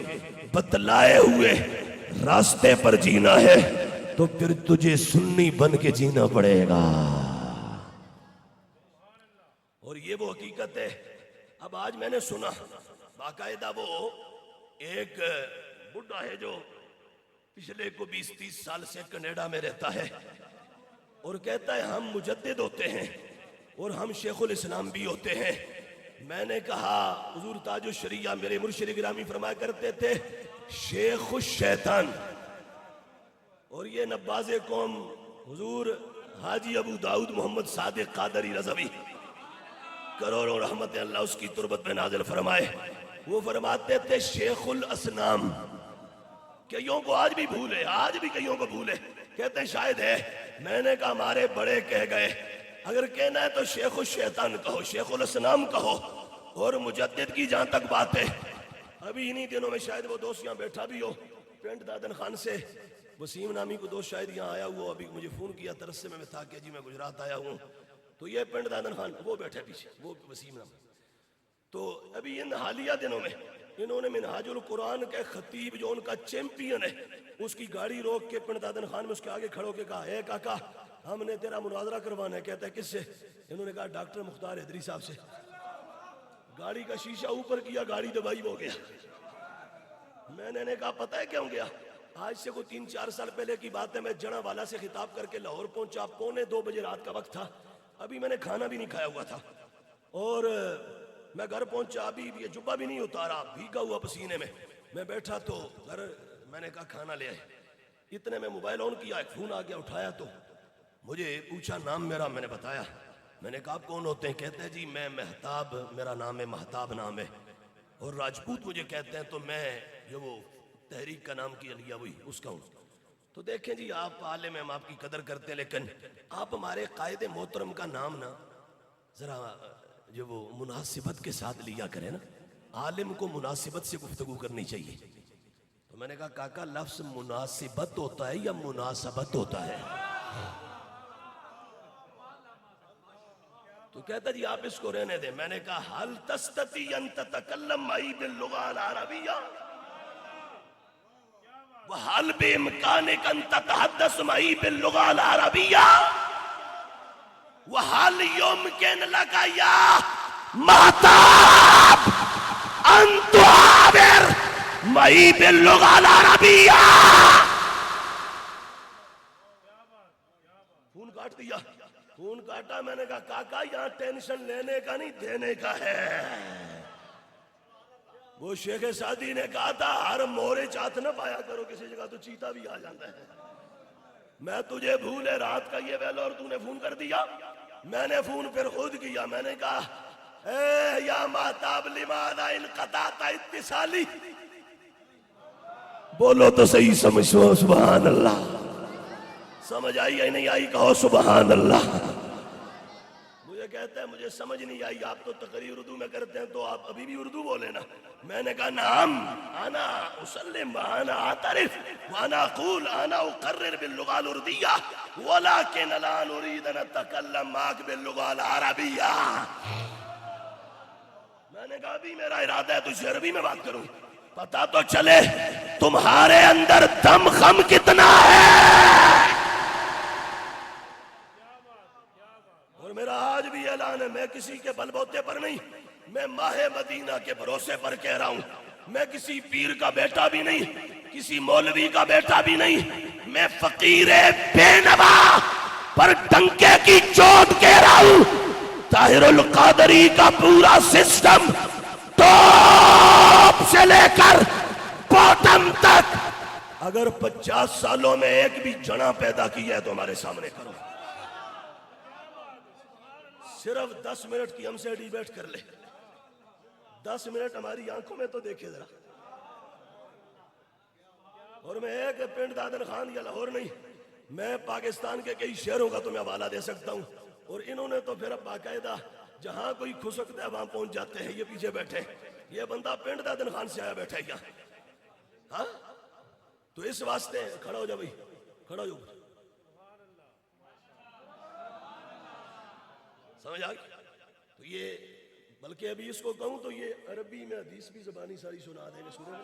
بتلائے ہوئے راستے پر جینا ہے تو پھر تجھے سنی بن کے جینا پڑے گا۔ اور یہ وہ حقیقت ہے۔ اب آج میں نے سنا باقاعدہ وہ ایک بڈھا ہے جو پچھلے کو 20-30 سال سے کینیڈا میں رہتا ہے اور کہتا ہے ہم مجدد ہوتے ہیں اور ہم شیخ الاسلام بھی ہوتے ہیں۔ میں نے کہا حضور تاج الشریعہ میرے مرشد گرامی فرمایا کرتے تھے شیخ الشیطان، اور یہ نباز قوم حضور حاجی ابو داؤد محمد صادق قادری رضوی کروڑوں رحمت اللہ اس کی تربت میں نازل فرمائے، وہ فرماتے تھے شیخ الاسنام۔ کئیوں کو آج بھی بھولے، آج بھی کئیوں کو بھولے، کہتے ہیں شاید ہے۔ میں نے کہا ہمارے بڑے کہہ گئے اگر کہنا ہے تو شیخ الشیطان کہو، شیخ الاسلام کہو، اور مجدد کی جہاں تک بات ہے، ابھی انہی دنوں میں شاید وہ دوست یہاں بیٹھا بھی ہو پنڈ دادن خان سے، وسیم نامی کو دوست شاید یہاں آیا ہوا، ابھی مجھے فون کیا ترس سے میں تھا کہ جی میں گجرات آیا ہوں، تو یہ پنڈ دادن خان وہ بیٹھے پیچھے، وہ وسیم نام۔ تو ابھی ان حالیہ دنوں میں انہوں نے منہاج القرآن کے خطیب جو ان کا چیمپئن ہے اس کی گاڑی روک کے پنڈ دادن خان میں اس کے آگے کھڑو کے کہا اے کاکا ہم نے تیرا مناظرہ کروانا ہے۔ کہتا ہے کس سے؟ انہوں نے کہا ڈاکٹر مختار حیدری صاحب سے۔ گاڑی کا شیشہ اوپر کیا، گاڑی دبائی ہو گیا۔ میں نے کہا پتہ ہے کیوں گیا؟ آج سے کوئی 3-4 سال پہلے کی بات ہے، میں جڑا والا سے خطاب کر کے لاہور پہنچا، 1:45 بجے رات کا وقت تھا، ابھی میں نے کھانا بھی نہیں کھایا ہوا تھا، اور میں گھر پہنچا، ابھی یہ جبہ بھی نہیں اتارا، بھیگا ہوا پسینے میں بیٹھا، تو گھر میں نے کہا کھانا لے آئے، اتنے میں موبائل آن کیا، ایک فون آ گیا، اٹھایا تو مجھے پوچھا نام میرا، میں نے بتایا، میں نے کہا آپ کون ہوتے ہیں؟ کہتے ہیں جی میں مہتاب، میرا نام ہے مہتاب نام ہے، اور راجپوت مجھے کہتے ہیں، تو میں جو وہ تحریک کا نام کیا لیا وہی اس کا ہوں۔ تو دیکھیں جی آپ عالم ہیں، ہم آپ کی قدر کرتے ہیں، لیکن آپ ہمارے قائد محترم کا نام نا ذرا جو وہ مناسبت کے ساتھ لیا کرے نا، عالم کو مناسبت سے گفتگو کرنی چاہیے۔ تو میں نے کہا کاکا لفظ مناسبت ہوتا ہے یا مناسبت ہوتا ہے؟ تو کہتا جی آپ اس کو رہنے دیں۔ میں نے کہا حل تستطیع ان تتکلم معی باللغة العربیہ وحل بامکانک ان تتحدث معی باللغة العربیہ وحل یمکن لک یا مہتاب ان تعابر معی باللغة العربیہ۔ فون کاٹ دیا، فون کاٹا، میں نے کہا کاکا یہاں ٹینشن لینے کا نہیں دینے کا ہے۔ وہ شیخ سعدی نے کہا تھا ہر مورے چاہت نہ پایا کرو، کسی جگہ تو چیتا بھی آ جاتا ہے۔ میں تجھے بھولے رات کا یہ ویلا اور تو نے فون کر دیا۔ میں نے فون پھر خود کیا، میں نے کہا اے یا مہتاب لماذا انقطعت اتصالی، بولو تو صحیح سمجھو سبحان اللہ، سمجھ آئی یا نہیں آئی کہو سبحان اللہ۔ مجھے کہتا ہے مجھے سمجھ نہیں آئی، آپ تو تقریر اردو میں کرتے ہیں تو آپ ابھی بھی اردو بولے نا۔ میں نے کہا نعم انا اسلم وانا اعترف وانا اقول انا اقرر باللغة الأردية ولكن لا نريد ان اتكلم معك باللغة العربية۔ میں نے کہا ابھی میرا ارادہ ہے تجھ سے عربی میں بات کروں، پتا تو چلے تمہارے اندر دم خم کتنا ہے۔ اور میرا آج بھی اعلان ہے، میں کسی کے بل بوتے پر نہیں، میں ماہ مدینہ کے بھروسے پر کہہ رہا ہوں، میں کسی پیر کا بیٹا بھی نہیں، کسی مولوی کا بیٹا بھی نہیں، میں فقیر بے نوا پر ڈنکے کی چوٹ کہہ رہا ہوں، طاہر القادری کا پورا سسٹم ٹاپ سے لے کر باٹم تک اگر 50 سالوں میں ایک بھی جنا پیدا کی ہے تو ہمارے سامنے کرو، صرف 10 منٹ کی ہم سے ڈیبیٹ کر لے، 10 منٹ ہماری آنکھوں میں تو دیکھے ذرا۔ اور میں ایک پنڈ دادن خان یا لاہور نہیں، میں پاکستان کے کئی شہروں کا تمہیں حوالہ دے سکتا ہوں، اور انہوں نے تو پھر اب باقاعدہ جہاں کوئی کھسکتا ہے وہاں پہنچ جاتے ہیں. یہ پیچھے بیٹھے, یہ بندہ پنڈ دادن خان سے آیا بیٹھا ہے یہاں. ہاں تو اس واسطے کھڑا ہو جا بھائی, کھڑا ہو جا. سمجھ آ گئی؟ تو یہ بلکہ ابھی اس کو کہوں تو یہ عربی میں حدیث بھی زبانی ساری سنا دے گا سورے میں.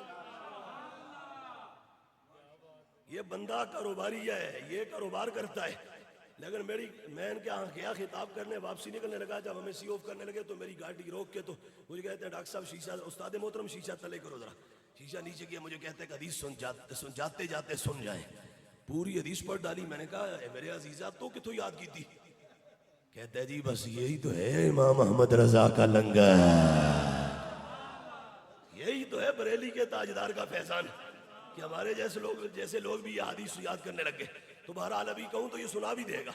یہ بندہ کاروباری ہے, یہ کاروبار کرتا ہے. لیکن میں ان کے یہاں گیا خطاب کرنے, واپسی نکلنے لگا, جب ہمیں سی آف کرنے لگے تو میری گاڑی روک کے تو مجھے کہتے ہیں ڈاکٹر صاحب شیشہ, استاد محترم شیشہ تلے کرو ذرا. شیشہ نیچے کیا, مجھے کہتے ہیں کہ حدیث جاتے جاتے سن جائیں. پوری حدیث پڑھ ڈالی. میں نے کہا اے میرے عزیزہ تو کتوں یاد کی تھی؟ کہتا ہے جی بس یہی تو ہے امام احمد رضا کا لنگر, یہی تو ہے بریلی کے تاجدار کا فیضان, کہ ہمارے جیسے لوگ بھی یہ حدیث یاد کرنے لگے. تو بہرحال ابھی کہوں تو یہ سنا بھی دے گا,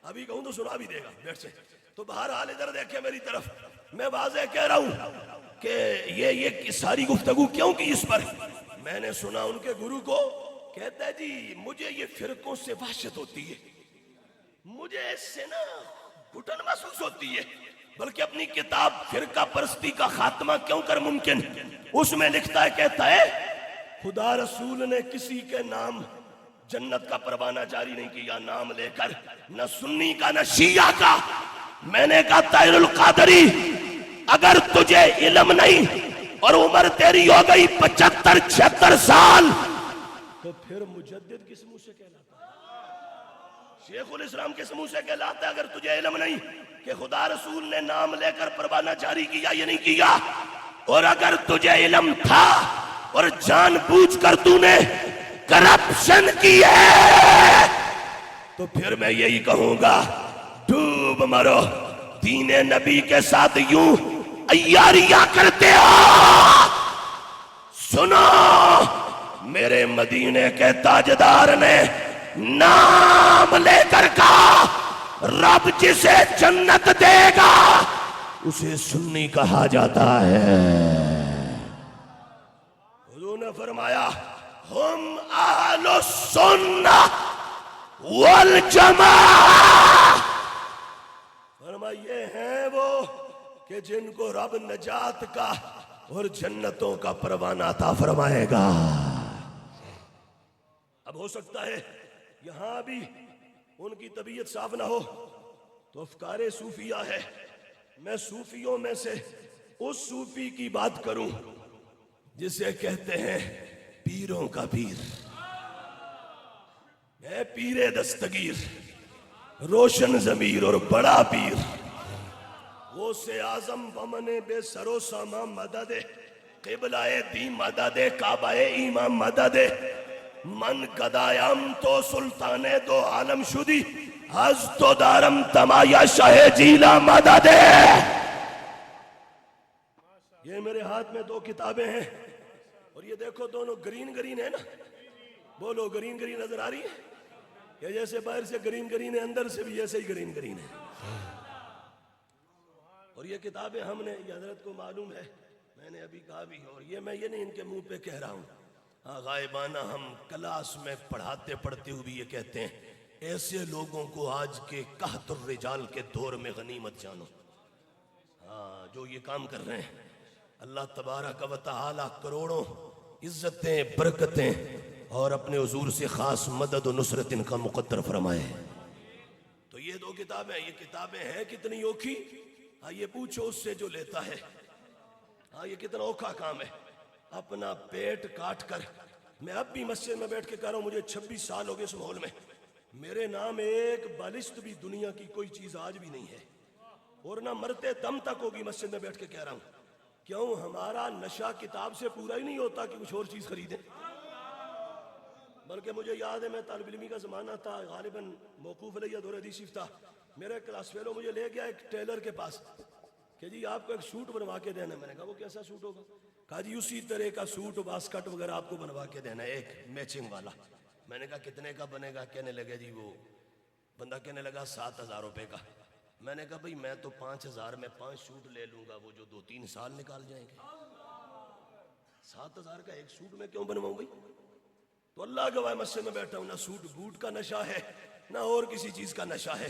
ابھی کہوں تو سنا بھی دے گا بیٹھ سے. تو بہرحال ادھر دیکھیں میری طرف, میں واضح کہہ رہا ہوں کہ یہ ساری گفتگو کیوں کی اس پر. میں نے سنا ان کے گرو کو, کہتا ہے جی مجھے یہ فرقوں سے وحشت ہوتی ہے, مجھے اس سے نا گھٹن محسوس ہوتی ہے. بلکہ اپنی کتاب فرقہ پرستی کا خاتمہ کیوں کر ممکن, اس میں لکھتا ہے, کہتا ہے خدا رسول نے کسی کے نام جنت کا پروانہ جاری نہیں کیا نام لے کر, نہ سنی کا نہ شیعہ کا. میں نے کہا طاہر القادری اگر تجھے علم نہیں اور عمر تیری ہو گئی 75-76 سال, تو پھر مجدد کس منہ سے کہلاتا ہے, شیخ الاسلام کس منہ سے کہلاتا ہے اگر تجھے علم نہیں کہ خدا رسول نے نام لے کر پروانہ جاری کیا یا نہیں کیا. اور اگر تجھے علم تھا اور جان بوجھ کر تو نے کرپشن کی ہے, تو پھر میں یہی کہوں گا ڈوب مرو, دین نبی کے ساتھ یوں عیاریاں کرتے ہو. سنو میرے مدینے کے تاجدار نے نام لے کر کہا رب جسے جنت دے گا اسے سنی کہا جاتا ہے. حضور نے فرمایا ہم اہل السنہ والجماعہ, فرمائیے ہیں وہ کہ جن کو رب نجات کا اور جنتوں کا پروانہ عطا فرمائے گا. اب ہو سکتا ہے یہاں بھی ان کی طبیعت صاف نہ ہو تو افکار صوفیہ ہے. میں صوفیوں میں سے اس صوفی کی بات کروں جسے کہتے ہیں پیروں کا پیر. میں پیر دستگیر, روشن ضمیر اور بڑا پیر, غوث اعظم بمن بے سرو ساما مدد, قبلہ دی مدد, کعبہ ایمان مدد, من گدایم تو سلطان دو عالم شدی, حز تو دارم تمایا شاہ جیلا مدد. یہ میرے ہاتھ میں 2 کتابیں ہیں اور یہ دیکھو دونوں گرین گرین ہے نا, بولو گرین گرین نظر آ رہی ہے, کہ جیسے باہر سے گرین گرین ہے اندر سے بھی ایسے ہی گرین گرین ہے. اور یہ کتابیں ہم نے, یہ حضرت کو معلوم ہے, میں نے ابھی کہا بھی, اور یہ میں یہ نہیں ان کے منہ پہ کہہ رہا ہوں, غائبانہ ہم کلاس میں پڑھاتے ہوئے یہ کہتے ہیں ایسے لوگوں کو آج کے قحط الرجال کے دور میں غنیمت جانو. ہاں جو یہ کام کر رہے ہیں اللہ تبارک و تعالی کروڑوں عزتیں برکتیں اور اپنے حضور سے خاص مدد و نصرت ان کا مقدر فرمائے. تو یہ 2 کتابیں, یہ کتابیں ہیں کتنی اوکھی, ہاں یہ پوچھو اس سے جو لیتا ہے, ہاں یہ کتنا اوکھا کام ہے, اپنا پیٹ کاٹ کر. میں اب بھی مسجد میں بیٹھ کے کہہ رہا ہوں, مجھے 26 سال ہو گئے اس ماحول میں, میرے نام ایک بالشت بھی دنیا کی کوئی چیز آج بھی نہیں ہے, اور نہ مرتے دم تک ہوگی. مسجد میں بیٹھ کے کہہ رہا ہوں, کیوں ہمارا نشہ کتاب سے پورا ہی نہیں ہوتا کہ کچھ اور چیز خریدیں. بلکہ مجھے یاد ہے میں طالب علمی کا زمانہ تھا, غالباً موقوف علیہ دور حدیث تھا, میرے کلاس فیلو مجھے لے گیا ایک ٹیلر کے پاس کہ جی آپ کو ایک سوٹ بنوا کے دینا ہے. میں نے کہا وہ کیسا سوٹ ہوگا؟ کہا جی اسی طرح کا سوٹ واسکٹ وغیرہ آپ کو بنوا کے دینا ہے, ایک میچنگ والا. میں نے کہا کتنے کا بنے گا؟ کہنے لگے جی, وہ بندہ کہنے لگا 7,000 روپے کا. میں نے کہا بھئی میں تو 5,000 میں 5 سوٹ لے لوں گا, وہ جو 2-3 سال نکال جائیں گے. 7,000 کا ایک سوٹ میں کیوں بنواؤں بھئی؟ تو اللہ گواہ مسجد میں بیٹھا ہوں, نہ سوٹ بوٹ کا نشہ ہے نہ اور کسی چیز کا نشہ ہے.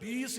20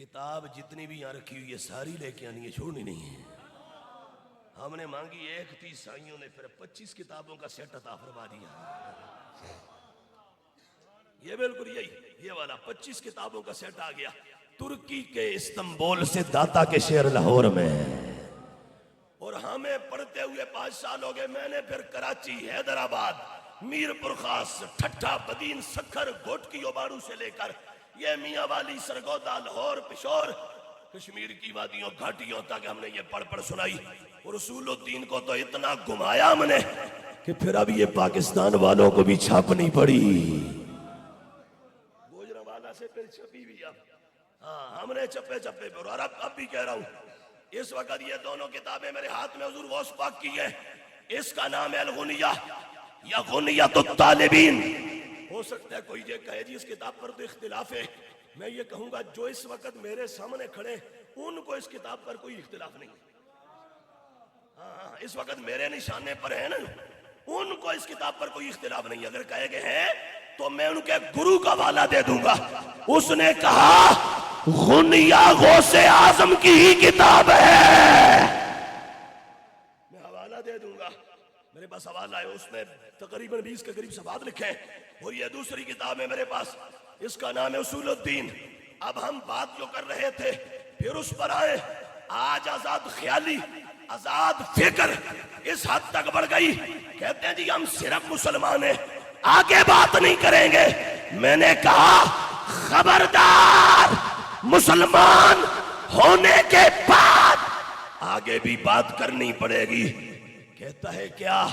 کتاب جتنی بھی یہاں رکھی ہوئی ہے ساری لے کے آنی ہے، چھوڑنی نہیں ہے. ہم نے مانگی 1 عیسائیوں نے پھر 25 کتابوں کا سیٹ عطا فرما دیا. یہ بالکل یہی یہ والا 25 کتابوں کا سیٹ آ گیا ترکی کے استنبول سے داتا کے شہر لاہور میں. اور ہمیں پڑھتے ہوئے 5 سال ہو گئے. میں نے پھر کراچی، حیدرآباد، میر پرخاس، ٹھٹھا، بدین، سکھر، گھوٹکی، اوباڑو سے لے کر یہ میاں والی، سرگودا، لاہور، پشور، کشمیر کی وادیوں، گھاٹیوں تک ہم نے یہ پڑھ پڑھ سنائی. اور رسول الدین کو تو اتنا گھمایا ہم نے کہ پھر اب یہ پاکستان والوں کو بھی چھاپنی پڑی. گوجرانوالا سے پھر چھپی بھی اب. ہاں ہم نے چپے چپے پر. اور اب بھی کہہ رہا ہوں اس وقت یہ دونوں کتابیں میرے ہاتھ میں حضور غوث پاک کی ہیں. اس کا نام ہے الغنیہ یا غنیۃ الطالبین. ہو سکتا ہے کوئی یہ کہے جی اس کتاب پر تو اختلاف ہے. میں یہ کہوں گا جو اس وقت میرے سامنے کھڑے ان کو اس کتاب پر کوئی اختلاف نہیں. ہاں اس وقت میرے نشانے پر ہے نا، ان کو اس کتاب پر کوئی اختلاف نہیں. اگر کہے گئے ہیں تو میں ان کے گرو کا حوالہ دے دوں گا. اس نے کہا غنیہ غوث اعظم کی ہی کتاب ہے. میں حوالہ دے دوں گا، میرے پاس حوالہ ہے. اس نے تقریباً 20 کے قریب صفحات لکھے ہیں. اور یہ دوسری کتاب ہے میرے پاس، اس کا نام ہے اصول الدین. اب ہم بات جو کر رہے تھے پھر اس پر آئے. آج آزاد خیالی، آزاد فکر اس حد تک بڑھ گئی، کہتے ہیں جی ہم صرف مسلمان ہیں، آگے بات نہیں کریں گے. میں نے کہا خبردار، مسلمان ہونے کے بعد آگے بھی بات کرنی پڑے گی. کہتا ہے کیا؟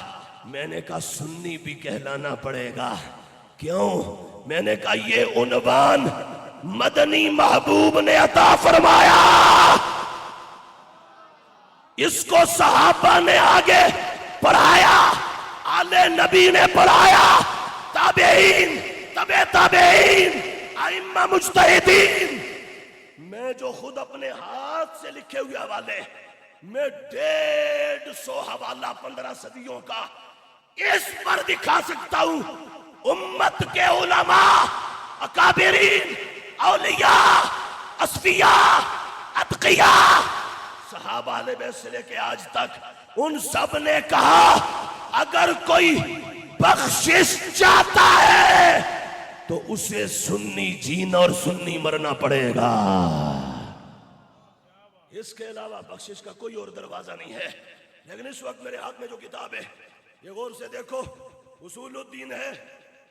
میں نے کہا سنی بھی کہلانا پڑے گا. کیوں؟ میں نے کہا یہ عنوان مدنی محبوب نے عطا فرمایا، اس کو صحابہ نے آگے پڑھایا، آل نبی نے پڑھایا، تابعین، تبع تابعین، ائمہ مجتہدین. میں جو خود اپنے ہاتھ سے لکھے ہوئے حوالے، میں 150 حوالہ 15 صدیوں کا اس پر دکھا سکتا ہوں. امت کے علماء، اکابرین، اولیاء، اصفیاء، اتقیاء، صحابہ علیہ بیت سے لے کے آج تک ان سب نے کہا اگر کوئی بخشش چاہتا ہے تو اسے سنی جینا اور سنی مرنا پڑے گا. اس کے علاوہ بخشش کا کوئی اور دروازہ نہیں ہے. لیکن اس وقت میرے ہاتھ میں جو کتاب ہے یہ غور سے دیکھو، اصول الدین ہے.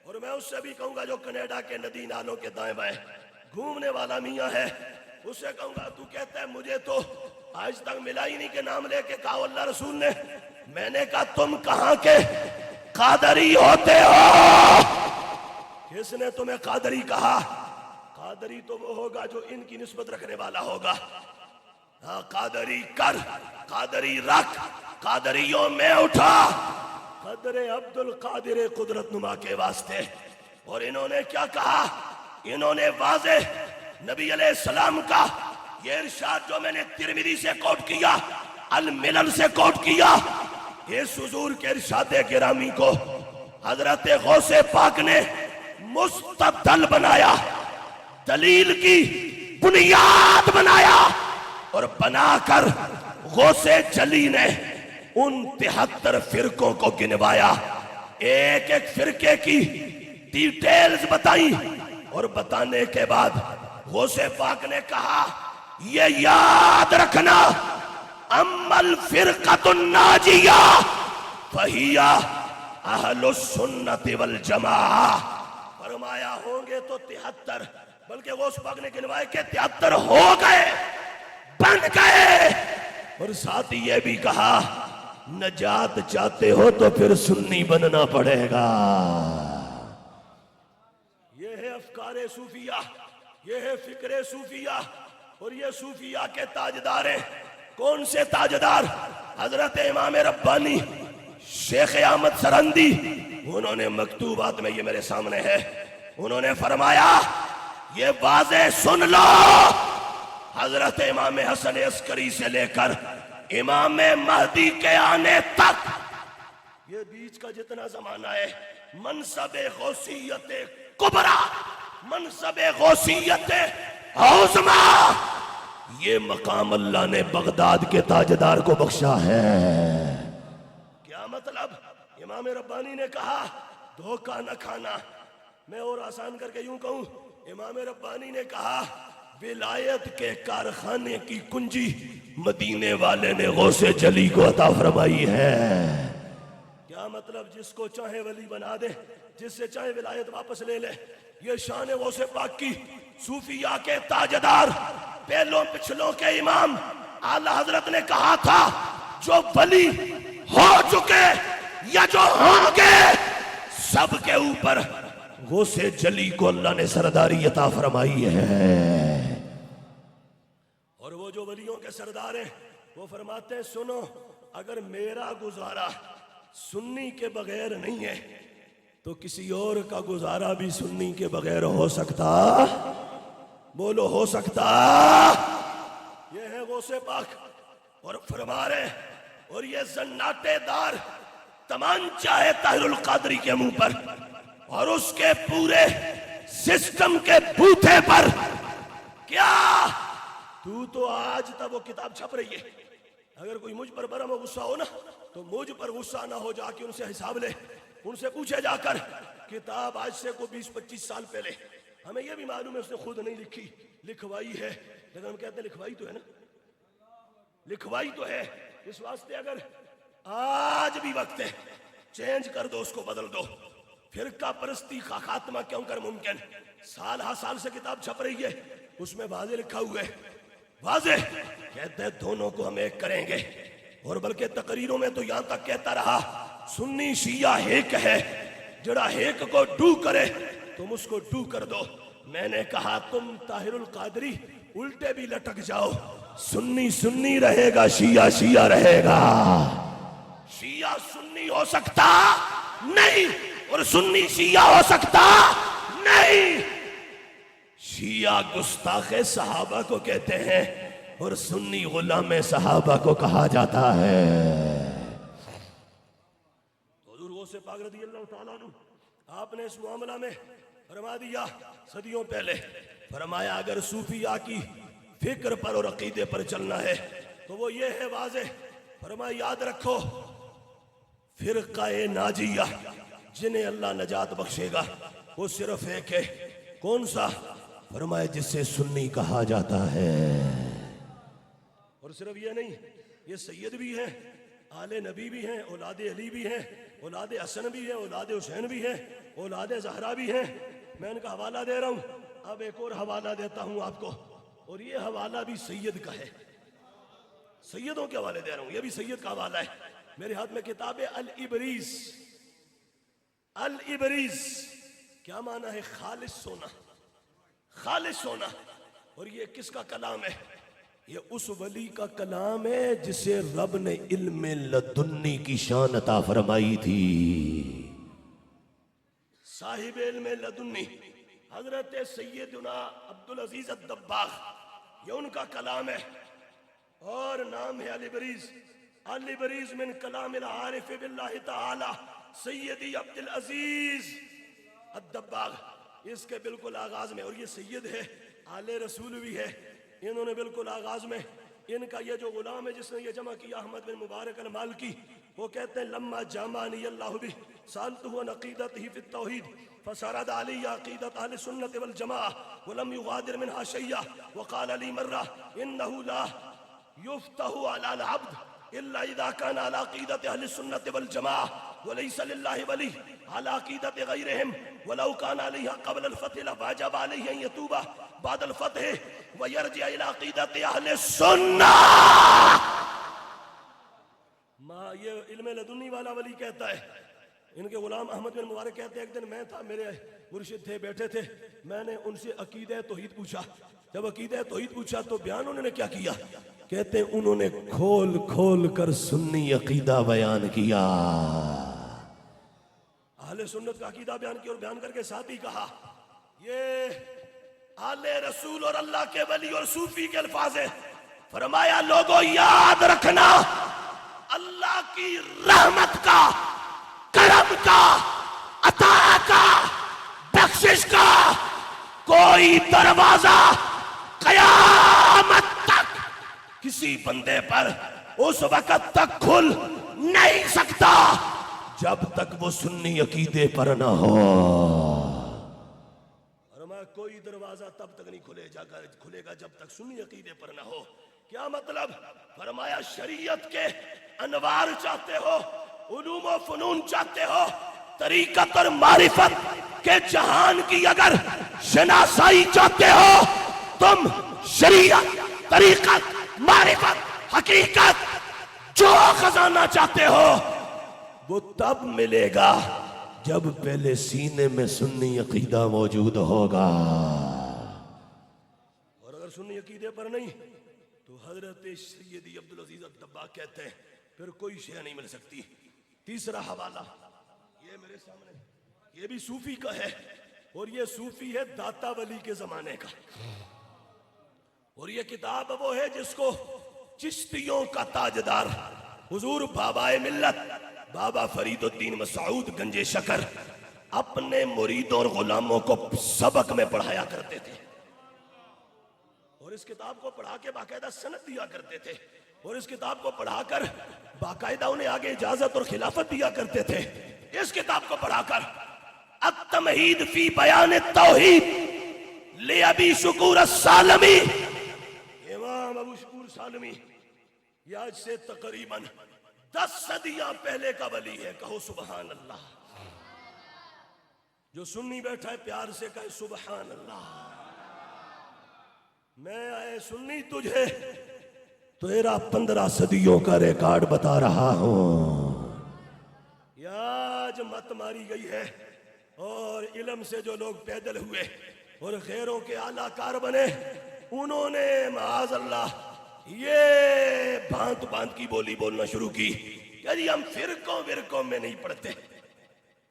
اور میں اس سے بھی کہوں گا جو کینیڈا کے ندی نالوں کے دائیں بائیں گھومنے والا میاں ہے، اس سے کہوں گا تو کہتا ہے مجھے تو آج تک ملا ہی نہیں کہ نام لے کے کہا اللہ رسول نے. میں نے کہا تم کہاں کے قادری ہوتے ہو؟ کس نے تمہیں قادری کہا؟ قادری تو وہ ہوگا جو ان کی نسبت رکھنے والا ہوگا. ہاں قادری کر، قادری رکھ، قادریوں میں اٹھا، قدر عبد القادر قدرت نما کے واسطے. اور انہوں نے کیا کہا؟ انہوں نے واضح نبی علیہ السلام کا یہ ارشاد جو میں نے ترمذی سے کوٹ کیا، الملل سے کوٹ کیا، اس حضور کے ارشاد گرامی کو حضرت غوث پاک نے مستدل بنایا، دلیل کی بنیاد بنایا. اور بنا کر غوث جلی نے ان 73 فرقوں کو گنوایا، ایک ایک فرقے کی ڈیٹیلز بتائی. اور بتانے کے بعد غوث پاک نے کہا یہ یاد رکھنا، اما الفرقۃ الناجیہ فہی اہل السنت والجماعہ. فرمایا ہوں گے تو 73، بلکہ غوث پاک نے گنوائے کہ 73 ہو گئے، بن گئے. اور ساتھ یہ بھی کہا نجات چاہتے ہو تو پھر سنی بننا پڑے گا. یہ ہے افکار صوفیہ، یہ ہے فکر صوفیہ. اور یہ صوفیہ کے تاجدار ہیں. کون سے تاجدار؟ حضرت امام ربانی شیخ احمد سرندی. انہوں نے مکتوبات میں، یہ میرے سامنے ہے، انہوں نے فرمایا یہ واضح سن لو، حضرت امام حسن عسکری سے لے کر امام مہدی کے آنے تک یہ بیچ کا جتنا زمانہ ہے، منصب غوثیت کبریٰ، منصب غوثیت عظما، یہ مقام اللہ نے بغداد کے تاجدار کو بخشا ہے۔ کیا مطلب؟ امام ربانی نے کہا دھوکہ نہ کھانا۔ میں اور آسان کر کے یوں کہوں، امام ربانی نے کہا ولایت کے کارخانے کی کنجی مدینے والے نے غوث جلی کو عطا فرمائی ہے۔ کیا مطلب؟ جس کو چاہے ولی بنا دے، جس سے چاہے ولایت واپس لے لے۔ یہ شان غوث پاک کی، صوفیاء کے تاجدار، پہلوں پچھلوں کے امام اعلی حضرت نے کہا تھا جو ولی ہو چکے یا جو ہوں گے سب کے اوپر غوث جلی کو اللہ نے سرداری عطا فرمائی ہے۔ اور وہ جو ولیوں کے سردار ہیں وہ فرماتے ہیں سنو، اگر میرا گزارا سنی کے بغیر نہیں ہے تو کسی اور کا گزارا بھی سنی کے بغیر ہو سکتا؟ بولو ہو سکتا؟ یہ ہے غوث پاک اور فرما رہے، اور یہ زناٹے دار تمانچہ ہے طاہر القادری کے منہ پر، اور اس کے پورے سسٹم کے بوتھے پر۔ کیا تو آج تک وہ کتاب چھپ رہی ہے؟ اگر کوئی مجھ پر برہم و غصہ ہو نا تو مجھ پر غصہ نہ ہو، جا کے ان سے حساب لے، ان سے پوچھے جا کر۔ کتاب آج سے کو 20-25 سال پہلے، ہمیں یہ بھی معلوم ہے اس نے خود نہیں لکھی، لکھوائی ہے، لیکن ہم کہتے ہیں لکھوائی تو ہے نا، لکھوائی تو ہے۔ اس واسطے اگر آج بھی وقت ہے چینج کر دو، اس کو بدل دو۔ فرقہ پرستی کا خاتمہ کیوں کر ممکن؟ سال ہا سال سے کتاب چھپ رہی ہے، اس میں واضح لکھا ہوا ہے، واضح کہتے ہیں دونوں کو ہم ایک کریں گے۔ اور بلکہ تقریروں میں تو یہاں تک کہتا رہا سنی شیعہ ایک ہے، جڑا ایک کو ڈو کرے تم اس کو ڈو کر دو۔ میں نے کہا تم طاہر القادری الٹے بھی لٹک جاؤ، سنی سنی رہے گا، شیعہ شیعہ رہے گا۔ شیعہ سنی ہو سکتا نہیں، اور سنی شیعہ ہو سکتا نہیں۔ شیعہ گستاخ صحابہ کو کہتے ہیں اور سنی غلام صحابہ کو کہا جاتا ہے۔ حضور غوث پاک رضی اللہ تعالیٰ عنہ آپ نے اس معاملہ میں فرما دیا صدیوں پہلے، فرمایا اگر صوفیاء کی فکر پر اور عقیدے پر چلنا ہے تو وہ یہ ہے واضح، فرمایا یاد رکھو فرقہ ناجیہ جنہیں اللہ نجات بخشے گا وہ صرف ایک ہے، کون سا؟ فرمایا جس سے سنی کہا جاتا ہے۔ اور صرف یہ نہیں، یہ سید بھی ہیں، آل نبی بھی ہیں، اولاد علی بھی ہیں، اولاد حسن بھی ہیں، اولاد حسین بھی ہیں، اولاد زہرا بھی ہیں۔ میں ان کا حوالہ دے رہا ہوں، اب ایک اور حوالہ دیتا ہوں آپ کو، اور یہ حوالہ بھی سید کا ہے، سیدوں کے حوالے دے رہا ہوں، یہ بھی سید کا حوالہ ہے۔ میرے ہاتھ میں کتاب ہے الابریز۔ الابریز کیا معنی ہے؟ خالص سونا، خالص سونا۔ اور یہ کس کا کلام ہے؟ یہ اس ولی کا کلام ہے جسے رب نے علم لدنی کی شان عطا فرمائی تھی۔ صاحب علم لدنی حضرت سیدنا عبدالعزیز الدباغ، یہ ان کا کلام ہے، اور نام ہے الابریز۔ الابریز من کلام العارف باللہ تعالی سیدی عبدالعزیز الدباغ، اس کے بالکل آغاز میں، اور یہ سید ہے، آل رسول بھی ہے، انہوں نے بالکل آغاز میں ان کا یہ جو غلام ہے جس نے یہ جمع کیا احمد بن مبارک المالکی، وہ کہتے ہیں لما جامعنی اللہ بھی سالتہ عن عقیدتہ فی التوحید فسرد علی عقیدت اہل سنت والجماعہ ولم یغادر منہا شیئا وقال لی مرہ انہو لا یفتح علی العبد الا اذا كان على عقیدت اہل سنت والجماعہ وليس لله ولي على عقیدت غیرهم ولو كان عليها قبل الفتح لواجب عليه ان يتوب بعد الفتح ويرجع الى عقیدت اہل السنہ۔ یہ علم لدنی والا ولی کہتا ہے، ان کے غلام احمد بن مبارک کہتے ہیں ایک دن میں تھا، میرے مرشد تھے، بیٹھے تھے، میں نے ان سے عقیدہ توحید پوچھا۔ جب عقیدہ توحید پوچھا تو بیان انہوں نے کیا کیا؟ کہتے ہیں انہوں نے کھول کھول کر سنی عقیدہ بیان کیا، اہل سنت کا عقیدہ بیان کیا، اور بیان کر کے ساتھ ہی کہا یہ آل رسول اور اللہ کے ولی اور صوفی کے الفاظ ہیں۔ فرمایا لوگوں یاد رکھنا اللہ کی رحمت کا، کرم کا، عطا کا، بخشش کا کوئی دروازہ قیامت تک کسی بندے پر اس وقت تک کھل نہیں سکتا جب تک وہ سنی عقیدے پر نہ ہو. فرمایا کوئی دروازہ تب تک نہیں کھلے گا جب تک سنی عقیدے پر نہ ہو. کیا مطلب؟ فرمایا شریعت کے انوار چاہتے ہو، علوم و فنون چاہتے ہو، طریقت اور معرفت کے جہان کی اگر شناسائی چاہتے ہو، تم شریعت، طریقت، معرفت، حقیقت جو خزانہ چاہتے ہو وہ تب ملے گا جب پہلے سینے میں سنی عقیدہ موجود ہوگا. اور اگر سنی عقیدے پر نہیں تو حضرت سیدی عبدالعزیز الدباغ کہتے ہیں پھر کوئی شے نہیں مل سکتی. تیسرا حوالہ یہ میرے سامنے، یہ بھی صوفی کا ہے، اور یہ صوفی ہے داتا ولی کے زمانے کا. اور یہ کتاب وہ ہے جس کو چشتیوں کا تاجدار حضور بابائے ملت بابا فرید الدین مسعود گنج شکر اپنے مریدوں اور غلاموں کو سبق میں پڑھایا کرتے تھے، اور اس کتاب کو پڑھا کے باقاعدہ سند دیا کرتے تھے، اور اس کتاب کو پڑھا کر باقاعدہ انہیں آگے اجازت اور خلافت دیا کرتے تھے. اس کتاب کو پڑھا کر التمہید فی بیان التوحید لابی شکور السالمی، امام ابو شکور سالمی یہ آج سے تقریباً 10 صدیاں پہلے کا ولی ہے. کہو سبحان اللہ. جو سنی بیٹھا ہے پیار سے کہے سبحان اللہ. میں آئے سنی تجھے تیرا 15 صدیوں کا ریکارڈ بتا رہا ہوں. یہ آج مت ماری گئی ہے، اور علم سے جو لوگ پیدل ہوئے اور غیروں کے اعلیٰ کار بنے، انہوں نے معاذ اللہ یہ بھانت بھانت کی بولی بولنا شروع کی کہ جی ہم فرقوں میں نہیں پڑھتے،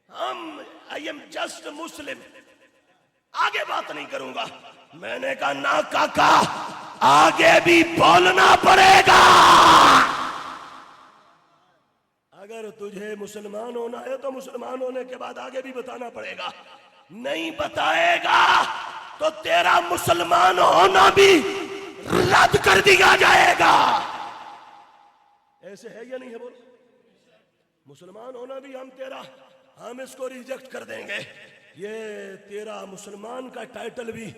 ہم I am just Muslim. آگے بات نہیں کروں گا. میں نے کہا نا کاکا، آگے بھی بولنا پڑے گا. اگر تجھے مسلمان ہونا ہے تو مسلمان ہونے کے بعد آگے بھی بتانا پڑے گا. نہیں بتائے گا تو تیرا مسلمان ہونا بھی رد کر دیا جائے گا. ایسے ہے یا نہیں ہے؟ بول. مسلمان ہونا بھی ہم اس کو ریجیکٹ کر دیں گے. یہ تیرا مسلمان کا ٹائٹل بھی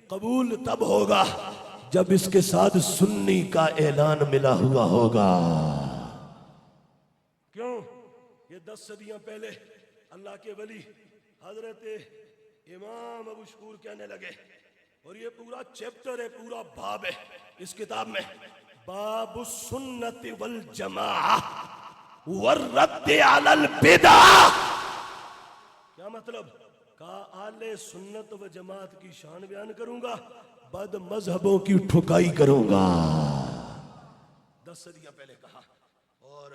قبول تب ہوگا جب اس کے ساتھ سنی کا اعلان ملا ہوا ہوگا. کیوں؟ یہ 10 صدیاں پہلے اللہ کے ولی حضرت امام ابو شکور کہنے لگے، اور یہ پورا چیپٹر ہے، پورا باب ہے اس کتاب میں، باب السنت والجماعہ والرد علی البدع. کیا مطلب؟ کہا اہل سنت و جماعت کی شان بیان کروں گا، بد مذہبوں کی ٹھکائی کروں گا. 10 صدیاں پہلے کہا. اور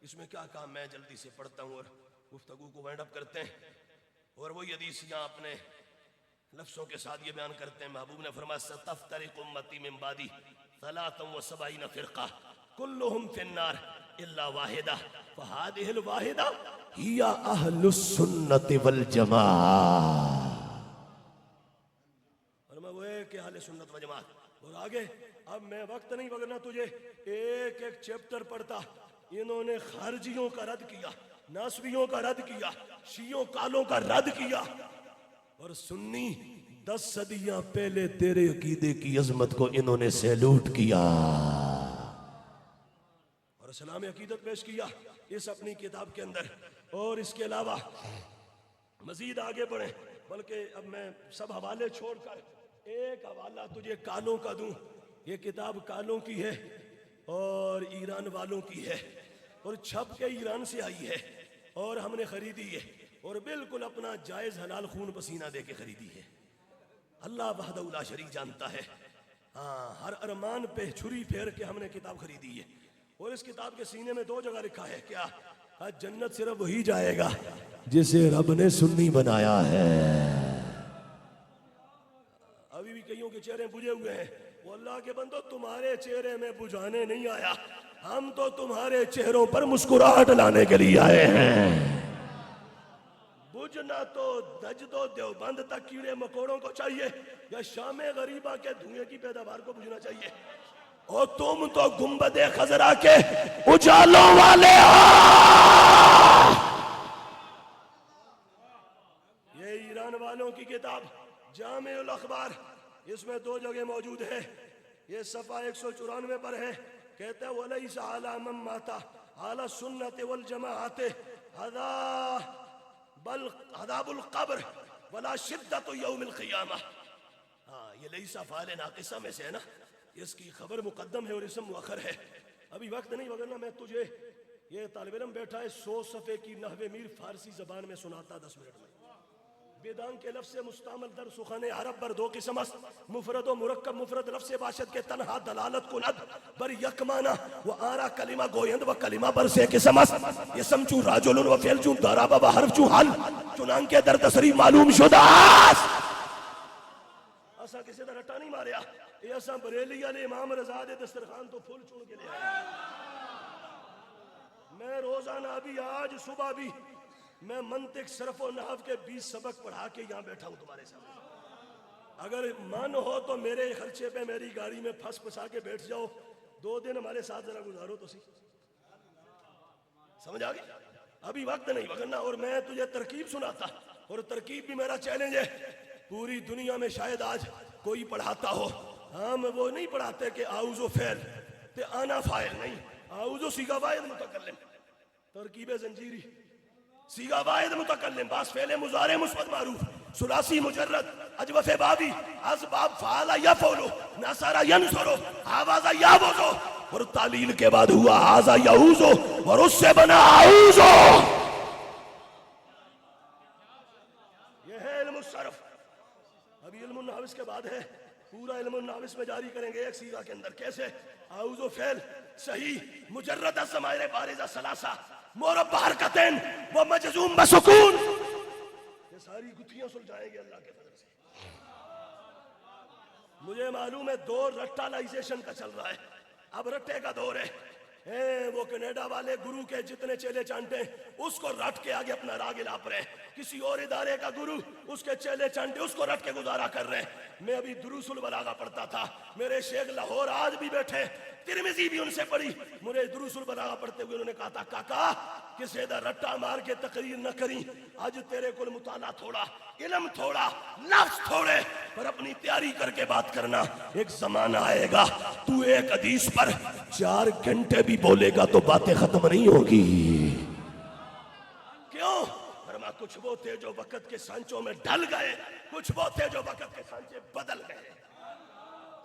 اس میں کیا کہا میں جلدی سے پڑھتا ہوں اور گفتگو کو وائنڈ اپ کرتے ہیں. اور وہی حدیثیاں اپنے لفظوں کے ساتھ یہ بیان کرتے ہیں. محبوب نے فرمایا ستفترق امتی من بعدی 73 فرقہ کلہم فی النار الا واحدہ فہذہ الواحدہ ہی اہل السنت والجماعہ. اور میں وہ ایک اہل سنت والجماعت. اور آگے اب میں وقت نہیں وگرنا تجھے ایک ایک چیپٹر پڑھتا. انہوں نے خارجیوں کا رد کیا، ناسبیوں کا رد کیا، شیعوں کالوں کا رد کیا. اور سنی 10 صدیاں پہلے تیرے عقیدے کی عظمت کو انہوں نے سیلوٹ کیا اور اسلام عقیدت پیش کیا اس اپنی کتاب کے اندر. اور اس کے علاوہ مزید آگے بڑھیں، بلکہ اب میں سب حوالے چھوڑ کر ایک حوالہ تجھے کالوں کا دوں. یہ کتاب کالوں کی ہے اور ایران والوں کی ہے، اور چھپ کے ایران سے آئی ہے، اور ہم نے خریدی ہے، اور بالکل اپنا جائز حلال خون پسینہ دے کے خریدی ہے. اللہ وحدہ لا شریک جانتا ہے. ہر ارمان پہ چھری پھیر کے ہم نے کتاب خریدی ہے. اور اس کتاب کے سینے میں 2 جگہ لکھا ہے کیا؟ جنت صرف وہی جائے گا جسے رب نے سنی بنایا ہے. ابھی بھی کئیوں کے چہرے بجھے ہوئے ہیں. وہ اللہ کے بندو تمہارے چہرے میں بجھانے نہیں آیا، ہم تو تمہارے چہروں پر مسکراہٹ لانے کے لیے آئے ہیں. بجھنا تو نجد و دیوبند تک کیڑے مکوڑوں کو چاہیے یا شام غریبہ کے دھوئیں کی پیداوار کو بجھنا چاہیے؟ اور تم تو گنبد خضرا کے اجالوں والے ہو۔ یہ ایران والوں کی کتاب جامع الاخبار، اس میں 2 جگہ موجود ہے، یہ صفحہ 194 پر ہے، کہتے ہیں وَلَيْسَ عَلَى مَن مَّاتَ عَلَى السُّنَّةِ وَالْجَمَاعَةِ بل عذاب القبر ولا شدت یوم القیامہ۔ ہاں یہ لیسا فعال ناقصہ میں سے ہے نا، اس کی خبر مقدم ہے اور اسم مؤخر ہے۔ ابھی وقت نہیں، وگرنہ میں تجھے، یہ طالب علم بیٹھا ہے 100 صفحے کی نحو میر فارسی زبان میں سناتا 10 منٹ میں۔ بیدان کے لفظ مستعمل در سخن عرب بر 2 قسم است، مفرد و مرکب۔ مفرد لفظ باشد کے تنہا دلالت کند بر یک معنی و آرا کلمہ گویند و کلمہ بر 3 قسم است، اسم چون راجل و فعل چون ضرب و حرف چون حل، چنانکہ در تصریف معلوم شدہ است۔ اسا کسی دا رٹا نہیں ماریا، یہ اسا بریلی علی امام رضا دے دسترخوان تو پھول چون کے لے آیا۔ میں روزانہ ابھی آج صبح بھی میں منطق صرف و نحو کے 20 سبق پڑھا کے یہاں بیٹھا ہوں تمہارے سامنے۔ اگر من ہو تو میرے خرچے پہ میری گاڑی میں پھنس پھنسا کے بیٹھ جاؤ، 2 دن ہمارے ساتھ ذرا گزارو تو سی، سمجھ آ گئی؟ ابھی وقت نہیں، وگرنہ اور میں تجھے ترکیب سناتا، اور ترکیب بھی میرا چیلنج ہے۔ پوری دنیا میں شاید آج کوئی پڑھاتا ہو، ہم وہ نہیں پڑھاتے کہ اعوذ فعل تے انا فاعل، نہیں، اعوذ صیغہ واحد متکلم، ترکیب زنجیری، صیغہ واحد متکلم، باس فعل مضارع مثبت معروف، ثلاثی مجرد، اجوف بابی، اسباب فعل یفعل، نصر ینصر، آواز یعوذ، اور تعلیل کے بعد ہوا ھذا یعوذ اور اس سے بنا اعوذ۔ یہ ہے علم الصرف۔ ابھی علم النحو اس کے بعد ہے، پورا علم النحو اس میں جاری کریں گے ایک صیغہ کے اندر۔ کیسے؟ اعوذ فعل صحیح مجرد الضمائر بارزہ ثلاثہ مربع حرکتین و مجزوم بسکون، یہ ساری گتھیاں سلجھائیں گے اللہ کے فضل سے۔ مجھے معلوم ہے دور رٹالائزیشن کا چل رہا ہے، اب رٹے کا دور ہے۔ وہ کینیڈا والے گرو کے جتنے چیلے چانٹے اس کو رٹ کے آگے اپنا راگ لاپ رہے، کسی اور ادارے کا گرو اس کے چیلے چانٹے اس کو رٹ کے گزارا کر رہے۔ میں ابھی دروس البلاغہ پڑھتا تھا، میرے شیخ لاہور آج بھی بیٹھے، ترمذی بھی ان سے پڑھی، مجھے دروس البلاغہ پڑھتے ہوئے انہوں نے کہا تھا کاکا کسی دا رٹا مار کے تقریر نہ کریں، آج تیرے کو مطالعہ تھوڑا، علم تھوڑا، لفظ تھوڑے، پر اپنی تیاری کر کے بات کرنا۔ ایک زمانہ آئے گا تو ایک حدیث پر 4 گھنٹے بھی بولے گا تو باتیں ختم نہیں ہوگی۔ کیوں؟ فرما کچھ وہ تھے جو وقت کے سانچوں میں ڈھل گئے، کچھ وہ تھے جو وقت کے سانچے بدل گئے۔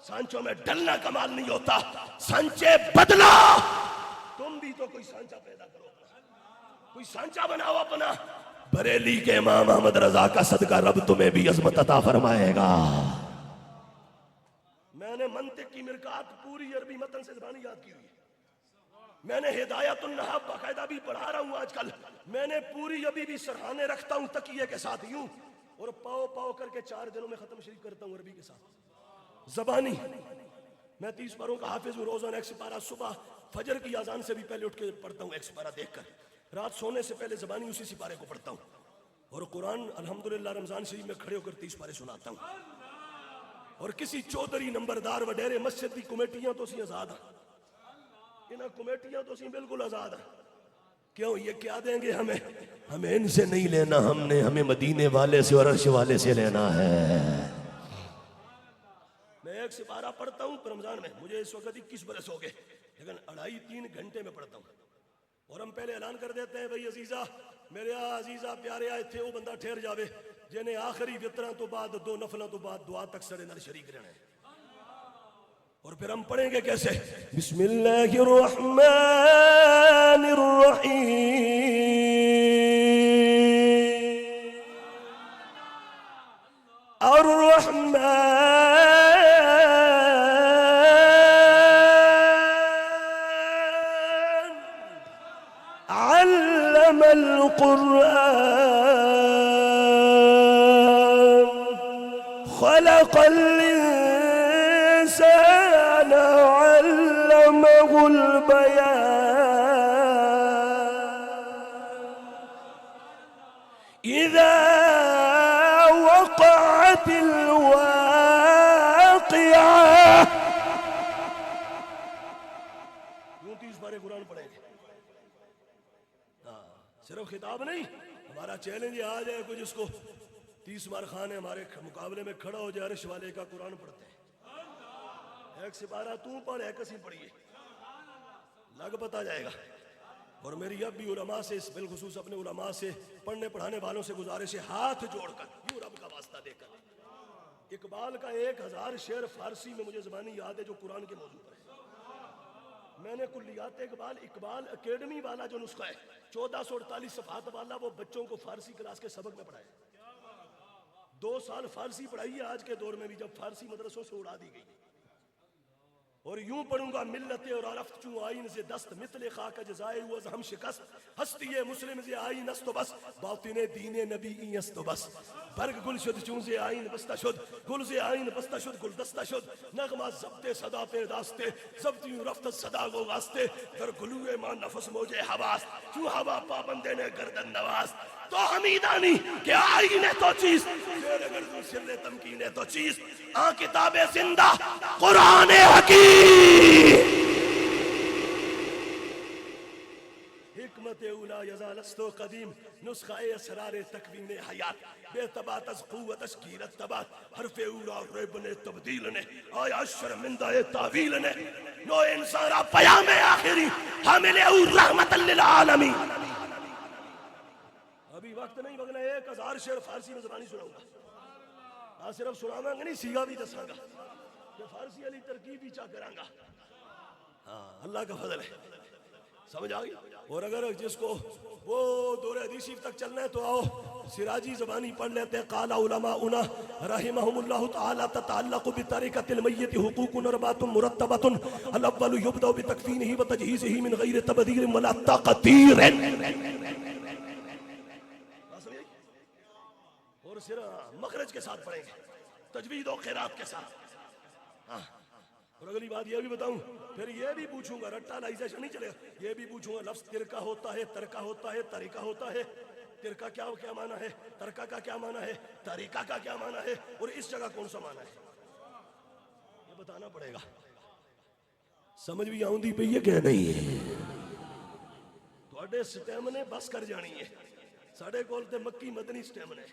سانچوں میں ڈھلنا کمال نہیں ہوتا، سانچے بدلا۔ تم بھی تو کوئی سانچہ پیدا کرو، کوئی سانچہ بناؤ اپنا۔ بریلی کے امام احمد رضا کا صدقہ رب تمہیں بھی عظمت عطا فرمائے گا۔ میں نے منطق کی مرکات پوری عربی متن سے زبانی یاد کی ہوئی ہے، میں نے ہدایت النحو باقاعدہ بھی پڑھا رہا ہوں آج کل، میں نے پوری ابھی بھی سرحانے رکھتا ہوں تکیے کے ساتھ یوں، اور پاؤ پاؤ کر کے 4 دنوں میں ختم شریف کرتا ہوں عربی کے ساتھ زبانی۔ میں 30 پاروں کا حافظ ہوں، روزانہ 1 سپارہ صبح فجر کی اذان سے بھی پہلے اٹھ کے پڑھتا ہوں 1 سپارہ دیکھ کر، رات سونے سے پہلے زبانی اسی سپارے کو پڑھتا ہوں، اور قرآن الحمدللہ رمضان شریف میں کھڑے ہو کر 30 پارے سناتا ہوں۔ اور کسی چودھری نمبردار وڈیرے مسجد کی کمیٹیاں تو سی آزاد ہیں، انہاں کمیٹیاں تو سی بالکل آزاد ہیں۔ کیوں؟ یہ کیا دیں گے ہمیں؟ ہمیں ان سے نہیں لینا، ہمیں مدینے والے سے اور عرش والے سے لینا ہے۔ میں 1 سپارہ پڑھتا ہوں رمضان میں، مجھے اس وقت 21 برس ہو گئے، لیکن 2.5-3 گھنٹے میں پڑھتا ہوں۔ اور ہم پہلے اعلان کر دیتے ہیں بھئی عزیزہ میرے عزیزہ پیارے آئے تھے وہ بندہ ٹھہر جاوے جنہیں آخری وطرہ تو بعد 2 نفلوں تو بعد دعا تک سرے نال شریک رہنا ہے۔ اور پھر ہم پڑھیں گے کیسے؟ بسم اللہ الرحمن الرحیم، الرحمن علم القرآن خلق الإنسان علمه البيان إذا وقعت الواقعة. کیوں 30 بارے قرآن پڑھیں گے؟ صرف خطاب نہیں، ہمارا چیلنج یہ آ جائے کوئی جس کو 30 بار خان ہے ہمارے مقابلے میں کھڑا ہو جائے، عرش والے کا قرآن پڑھتے ہیں. ایک سپارہ تو پڑھ، ایک اسی پڑھیے، لگ پتا جائے گا. اور میری اب بھی علماء سے، بالخصوص اپنے علماء سے، پڑھنے پڑھانے والوں سے گزارش ہے، ہاتھ جوڑ کر یوں رب کا واسطہ دے کر، اقبال کا 1000 شعر فارسی میں مجھے زبانی یاد ہے جو قرآن کے موضوع پر ہے. میں نے کلیات اقبال اکیڈمی والا جو نسخہ ہے 1448 صفحات والا، وہ بچوں کو فارسی کلاس کے سبق میں پڑھائے. 2 سال فارسی پڑھائی ہے آج کے دور میں بھی، جب فارسی مدرسوں سے اڑا دی گئی. اور یوں پڑھوں گا ملت اور عرفت چوں آئین سے دست، مثل خاک جزائے و ہم شکست، ہستی مسلم سے آئین است و بس، باطن دین نبی این است و بس. برگ گل شد چون سے آئین بستہ شد، گل سے آئین بستہ شد گل دستہ شد، نغمہ ضبط صدا پہ داستے، ضبط یوں رفت صدا گو واسطے، در گلوے ماں نفس موجے حواس، چوں ہوا پابندے نے گردن نواز. تو حمیدانی کہ آئین ہے تو چیز، شیر گردو سر تمکین ہے تو چیز، کتاب زندہ قرآن حکیم. حکمت اولا یزالست و قدیم، نسخہ اسرار تکوین حیات، بے تبات از قوت اشکیرت تبات، حرف اولا ریب نے تبدیل نے، آیا شرمندہ تعویل نے، نو انسان را پیام آخری حامل او رحمت للعالمین. ابھی وقت نہیں بگنا، 1000 شعر فارسی میں زبانی سناؤں گا. صرف سناواں گا نہیں، سیگا بھی دساں گا کہ فارسی علی ترکیب بھی چاہ کراں گا. اللہ کا فضل ہے، سمجھ آگئی. اور اگر جس کو وہ دور حدیثی تک چلنا ہے تو آؤ سراجی زبانی پڑھ لیتے ہیں. قال علماؤنا رحمهم اللہ تعالی تتعلق بطریقۃ المیت حقوق 4 مرتبۃ، الاول یبدأ بتکفینہ وتجہیزہ من غیر تبذیر ولا تقدیر. اور صرف مخرج کے ساتھ پڑھیں گے، تجوید و قرات کے ساتھ. اور اگلی بات یہ بھی بتاؤں، پھر یہ بھی پوچھوں گا، رٹا لائزیشن نہیں چلے گا، یہ بھی پوچھوں گا لفظ ترکہ ہوتا ہے، ترکہ ہوتا ہے، طریقہ ہوتا ہے. ترکہ کیا معنی ہے، ترکہ کا کیا معنی ہے، طریقہ کا کیا معنی ہے، اور اس جگہ کون سا معنی ہے، یہ بتانا پڑے گا. سمجھ بھی آؤں دی پہ یہ کہ نہیں ہے، تھوڑے سٹیم نے بس کر جانی ہے. ساڑھے کول تے مکی مدنی سٹیم نے.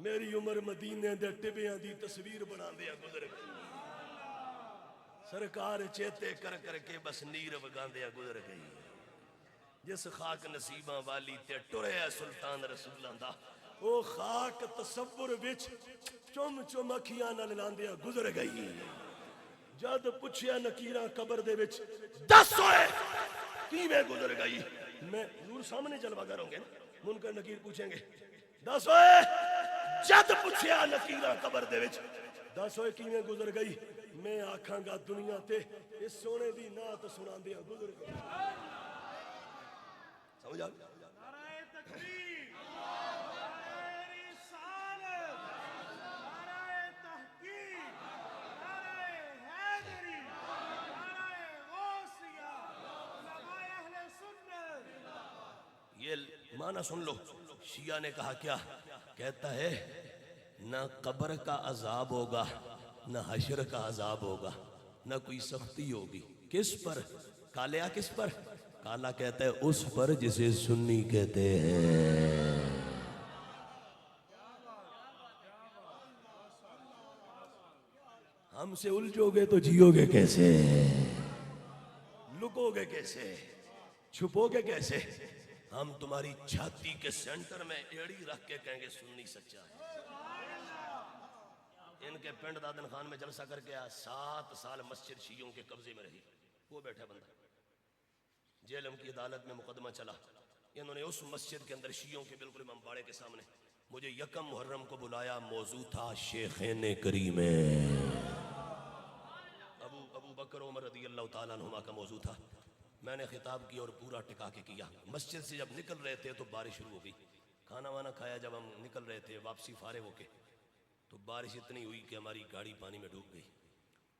میری عمر مدینے دے ٹبیاں دی تصویر بنا دیا گزر گئی، سرکار چیتے کر کر کے بس نیر وگاندیا گزر گئی. جس خاک نصیباں والی تے ٹرے سلطان رسول دا، او خاک تصور وچ چم چم اکھیاں نال لاندیا گزر گئی. جد پچھیا نکیراں قبر دے وچ دس ہوئے کیویں گزر گئی. میں نور سامنے جلوہ گر ہوں گے، منکر نکیر پوچھیں گے دس ہوئے. جد پچھیا نکیراں قبر دے وچ دس ہوئے کیویں گزر گئی. میں آکھاں گا دنیا تے اس سونے دی نعت سنان دیا گزر گئی. سمجھ آ گیا؟ نعرہ تکبیر، نعرہ رسالت، نعرہ تحقیق، نعرہ حیدری، نعرہ غوثیہ، علماء اہل سنت. یہ معنی سن لو. شیعہ نے کہا کیا؟ کہتا ہے نہ قبر کا عذاب ہوگا، نہ حشر کا عذاب ہوگا، نہ کوئی سختی ہوگی. کس پر؟ کالیا کس پر؟ کالا کہتا ہے اس پر جسے سنی کہتے ہیں. ہم سے الجھو گے تو جیو گے کیسے، لکو گے کیسے، چھپو گے کیسے. ہم تمہاری چھاتی کے سینٹر میں ایڑی رکھ کے کہیں گے سنی سچا ہے. ان کے پنڈ دادن خان میں جلسہ کر کے 7 سال مسجد شیعوں کے قبضے میں رہی. وہ بیٹھا بندہ، جیلم کی عدالت میں مقدمہ چلا. انہوں نے اس مسجد کے اندر شیعوں کے بالکل امام باڑے کے سامنے مجھے 1 محرم کو بلایا. موضوع تھا شیخین کریمین، ابو بکر عمر رضی اللہ تعالیٰ عنہما کا موضوع تھا. میں نے خطاب کیا اور پورا ٹکا کے کیا. مسجد سے جب نکل رہے تھے تو بارش شروع ہو گئی. کھانا وانا کھایا جب ہم نکل رہے تھے واپسی فارغ ہو کے تو بارش اتنی ہوئی کہ ہماری گاڑی پانی میں ڈوب گئی.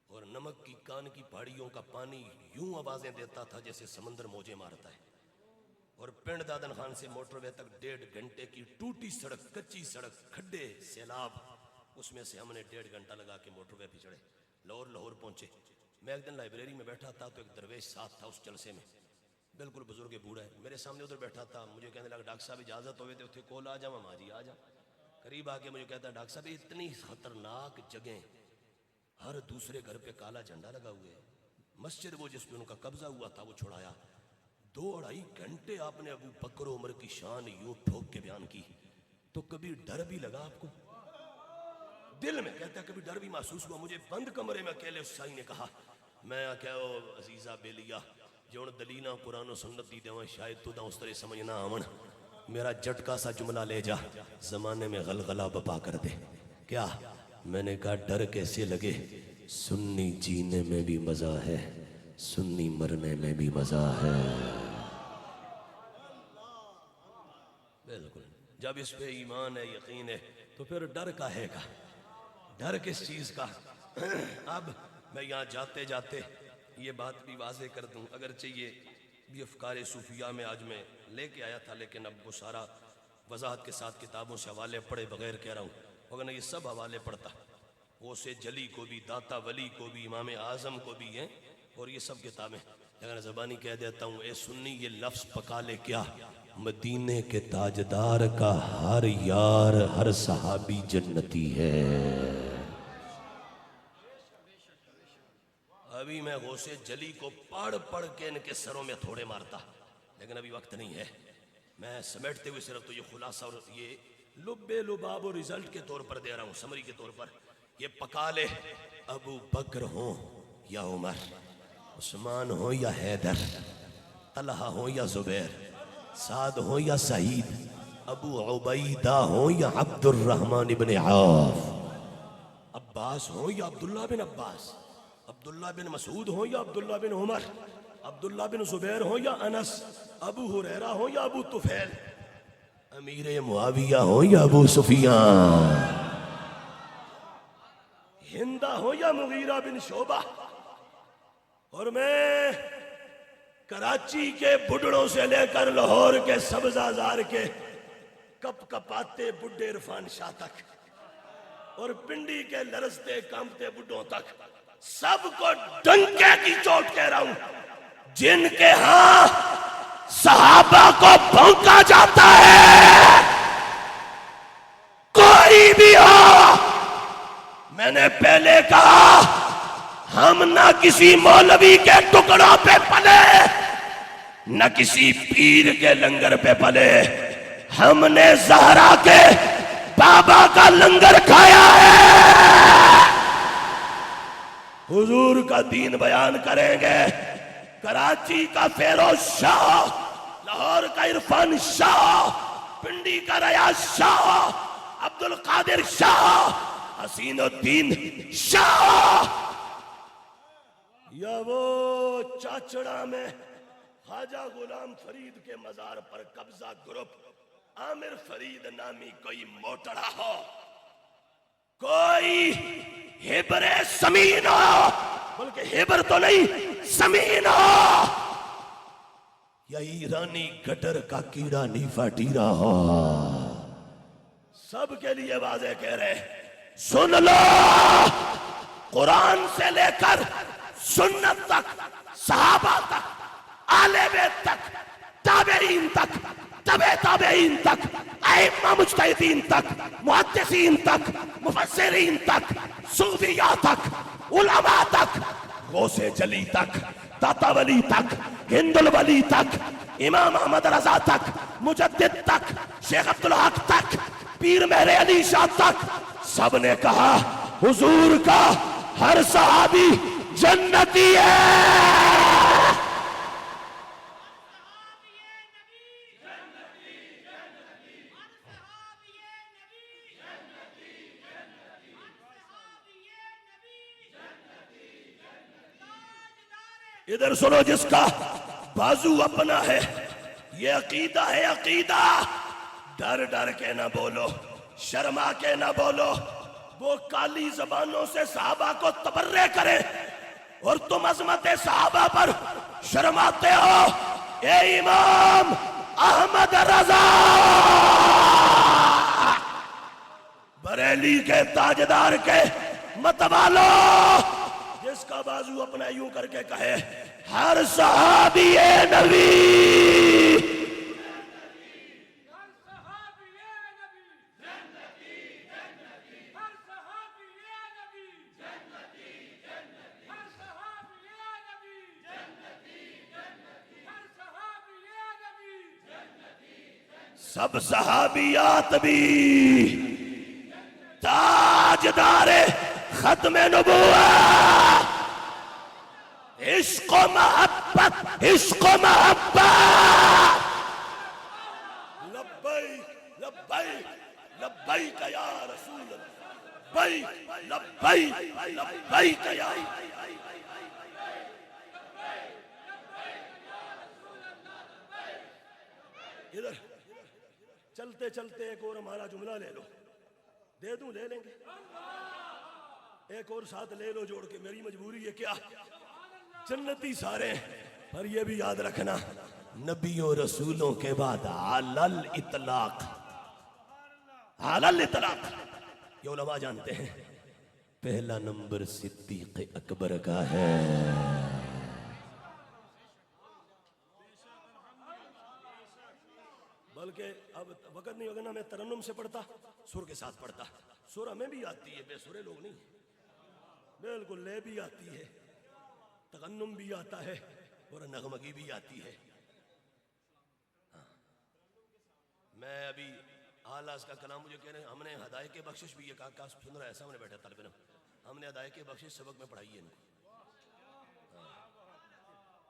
اور نمک کی کان کی پہاڑیوں کا پانی یوں آوازیں دیتا تھا جیسے سمندر موجیں مارتا ہے. اور پنڈ دادن خان سے موٹر وے تک 1.5 گھنٹے کی ٹوٹی سڑک، کچی سڑک، کھڈے، سیلاب، اس میں سے ہم نے 1.5 گھنٹہ لگا کے موٹر وے پہ چڑھے، لاہور پہنچے۔ میں ایک دن لائبریری میں بیٹھا تھا تو ایک درویش ساتھ تھا اس جلسے میں، بالکل بزرگ بوڑھا ہے، میرے سامنے ادھر بیٹھا تھا۔ مجھے کہنے لگا ڈاکٹر صاحب اجازت ہوئے تو کول آ جاؤں؟ ماں جی آ جا۔ قریب آ کے مجھے کہتا ہے ڈاکٹر صاحب اتنی خطرناک جگہیں، ہر دوسرے گھر پہ کالا جھنڈا لگا ہوئے ہے، مسجد وہ جس پہ ان کا قبضہ ہوا تھا وہ چھڑایا، 2-2.5 گھنٹے آپ نے ابو بکر و عمر کی شان یوں ٹھوک کے بیان کی، تو کبھی ڈر بھی لگا آپ کو؟ دل میں کہتا ہے کبھی ڈر بھی محسوس ہوا؟ مجھے بند کمرے میں اکیلے اس سائی نے کہا، میں کہا عزیزہ بے لیا جو دلینا قرآن و سنت دی دیواں شاید تو دا اس طرح سمجھنا آمن، میرا جھٹکا سا جملہ لے جا، زمانے میں غلغلہ بپا کر دے۔ کیا؟ میں نے کہا ڈر کیسے لگے، سنی جینے میں بھی مزہ ہے، سنی مرنے میں بھی مزہ ہے۔ بالکل، جب اس پہ ایمان ہے، یقین ہے، تو پھر ڈر کا ہے کا، ڈر کس چیز کا؟ اب میں یہاں جاتے جاتے یہ بات بھی واضح کر دوں، اگرچہ یہ بھی افکار صوفیہ میں آج میں لے کے آیا تھا، لیکن اب وہ سارا وضاحت کے ساتھ کتابوں سے حوالے پڑھے بغیر کہہ رہا ہوں، وگرنہ یہ سب حوالے پڑھتا، غوث جلی کو بھی، داتا ولی کو بھی، امام اعظم کو بھی ہیں، اور یہ سب کتابیں، لیکن زبانی کہہ دیتا ہوں، اے سنی یہ لفظ پکا لے کیا، مدینے کے تاجدار کا ہر یار، ہر صحابی جنتی ہے۔ ابھی میں غوث جلی کو پڑھ کے ان کے سروں میں تھوڑے مارتا، لیکن ابھی وقت نہیں ہے، میں سمیٹتے ہوئے صرف تو یہ خلاصہ اور یہ لب لباب و ریزلٹ کے طور پر دے رہا ہوں، سمری کے طور پر، یہ پکا لے، ابو بکر ہوں یا عمر، عثمان ہوں یا حیدر، طلحہ ہوں یا زبیر، سعد ہوں یا سعید، ابو عبیدہ ہوں یا عبد الرحمن بن عوف، عباس ہوں یا عبداللہ بن عباس، عبداللہ بن مسعود ہوں یا عبداللہ بن عمر، عبداللہ بن زبیر ہوں یا انس، ابو ہریرہ ہوں یا ابو طفیل، امیر معاویہ ہوں یا ابو سفیان، ہندہ ہوں یا مغیرہ بن شعبہ، اور میں کراچی کے بڈڑوں سے لے کر لاہور کے سبزہ زار کے کپ کپاتے بڈھے عرفان شاہ تک، اور پنڈی کے لرزتے کانپتے بڈھوں تک، سب کو ڈنکے کی چوٹ کہہ رہا ہوں، جن کے ہاں صحابہ کو بھونکا جاتا ہے، کوئی بھی ہو، میں نے پہلے کہا ہم نہ کسی مولوی کے ٹکڑوں پہ پلے، نہ کسی پیر کے لنگر پہ پلے، ہم نے زہرا کے بابا کا لنگر کھایا ہے، حضور کا دین بیان کریں گے، کراچی کا فیروز شاہ، لاہور کا عرفان شاہ، پنڈی کا ریاض شاہ، عبد القادر شاہ، حسین الدین شاہ، یا وہ چاچڑا میں خواجہ غلام فرید کے مزار پر قبضہ گروپ عامر فرید نامی کوئی موٹڑا ہو، کوئی ہبر سمین ہو، بلکہ ہبر تو نہیں سمین ہو، یا ایرانی گٹر کا کیڑا نیفا ٹیرا ہو، سب کے لیے واضح کہہ رہے ہیں، سن لو، قرآن سے لے کر سنت تک، صحابہ تک، آل بیت تک، تابعین تک، تبع تابعین تک، ائمہ مجتہدین تک، محدثین تک، مفسرین تک، صوفیاء تک، علماء تک، غوث جلی تک، داتا ولی تک، ہند الولی تک، امام احمد رضا تک، مجدد تک، شیخ عبدالحق تک، پیر مہر علی شاہ تک، سب نے کہا حضور کا ہر صحابی جنتی ہے۔ ادھر سنو، جس کا بازو اپنا ہے، یہ عقیدہ ہے، عقیدہ، ڈر ڈر کے نہ بولو، شرما کے نہ بولو، وہ کالی زبانوں سے صحابہ کو تبرئے کرے اور تم عظمت صحابہ پر شرماتے ہو۔ اے امام، احمد رضا بریلی کے تاجدار کے متوالو، جس کا بازو اپنا یوں کر کے کہے ہر صحابی نبی، ہر صحابی نبی جنتی جنتی، ہر صحابی نبی جنتی جنتی، ہر صحابی نبی جنتی جنتی، ہر صحابی نبی جنتی، سب صحابیات بھی تاجدار ختم نبوت، عشق و محبت، عشق و محبت، لبیک لبیک لبیک یا رسول اللہ، لبیک لبیک لبیک یا ادھر چلتے چلتے ایک اور ہمارا جملہ لے لو، دے دوں لے لیں گے، ایک اور ساتھ لے لو جوڑ کے، میری مجبوری ہے کیا، جنتی سارے ہیں، پر یہ بھی یاد رکھنا نبیوں رسولوں کے بعد علی الاطلاق، علی الاطلاق یہ علماء جانتے ہیں پہلا نمبر صدیق اکبر کا ہے۔ بلکہ اب وقت نہیں ہوگا نا، میں ترنم سے پڑھتا، سر کے ساتھ پڑھتا، سر ہمیں بھی آتی ہے، بے سرے لوگ نہیں، بالکل لے بھی آتی ہے، تغنم بھی آتا ہے اور نغمگی بھی آتی ہے۔ میں ابھی آلاز کا کلام مجھے کہہ رہے ہیں، ہم نے ہدایت کے بخشش بھی یہ کہا سن رہا ہے، سامنے بیٹھا طالب علم، ہم نے ہدایت کے بخشش سبق میں پڑھائی ہے ان کو،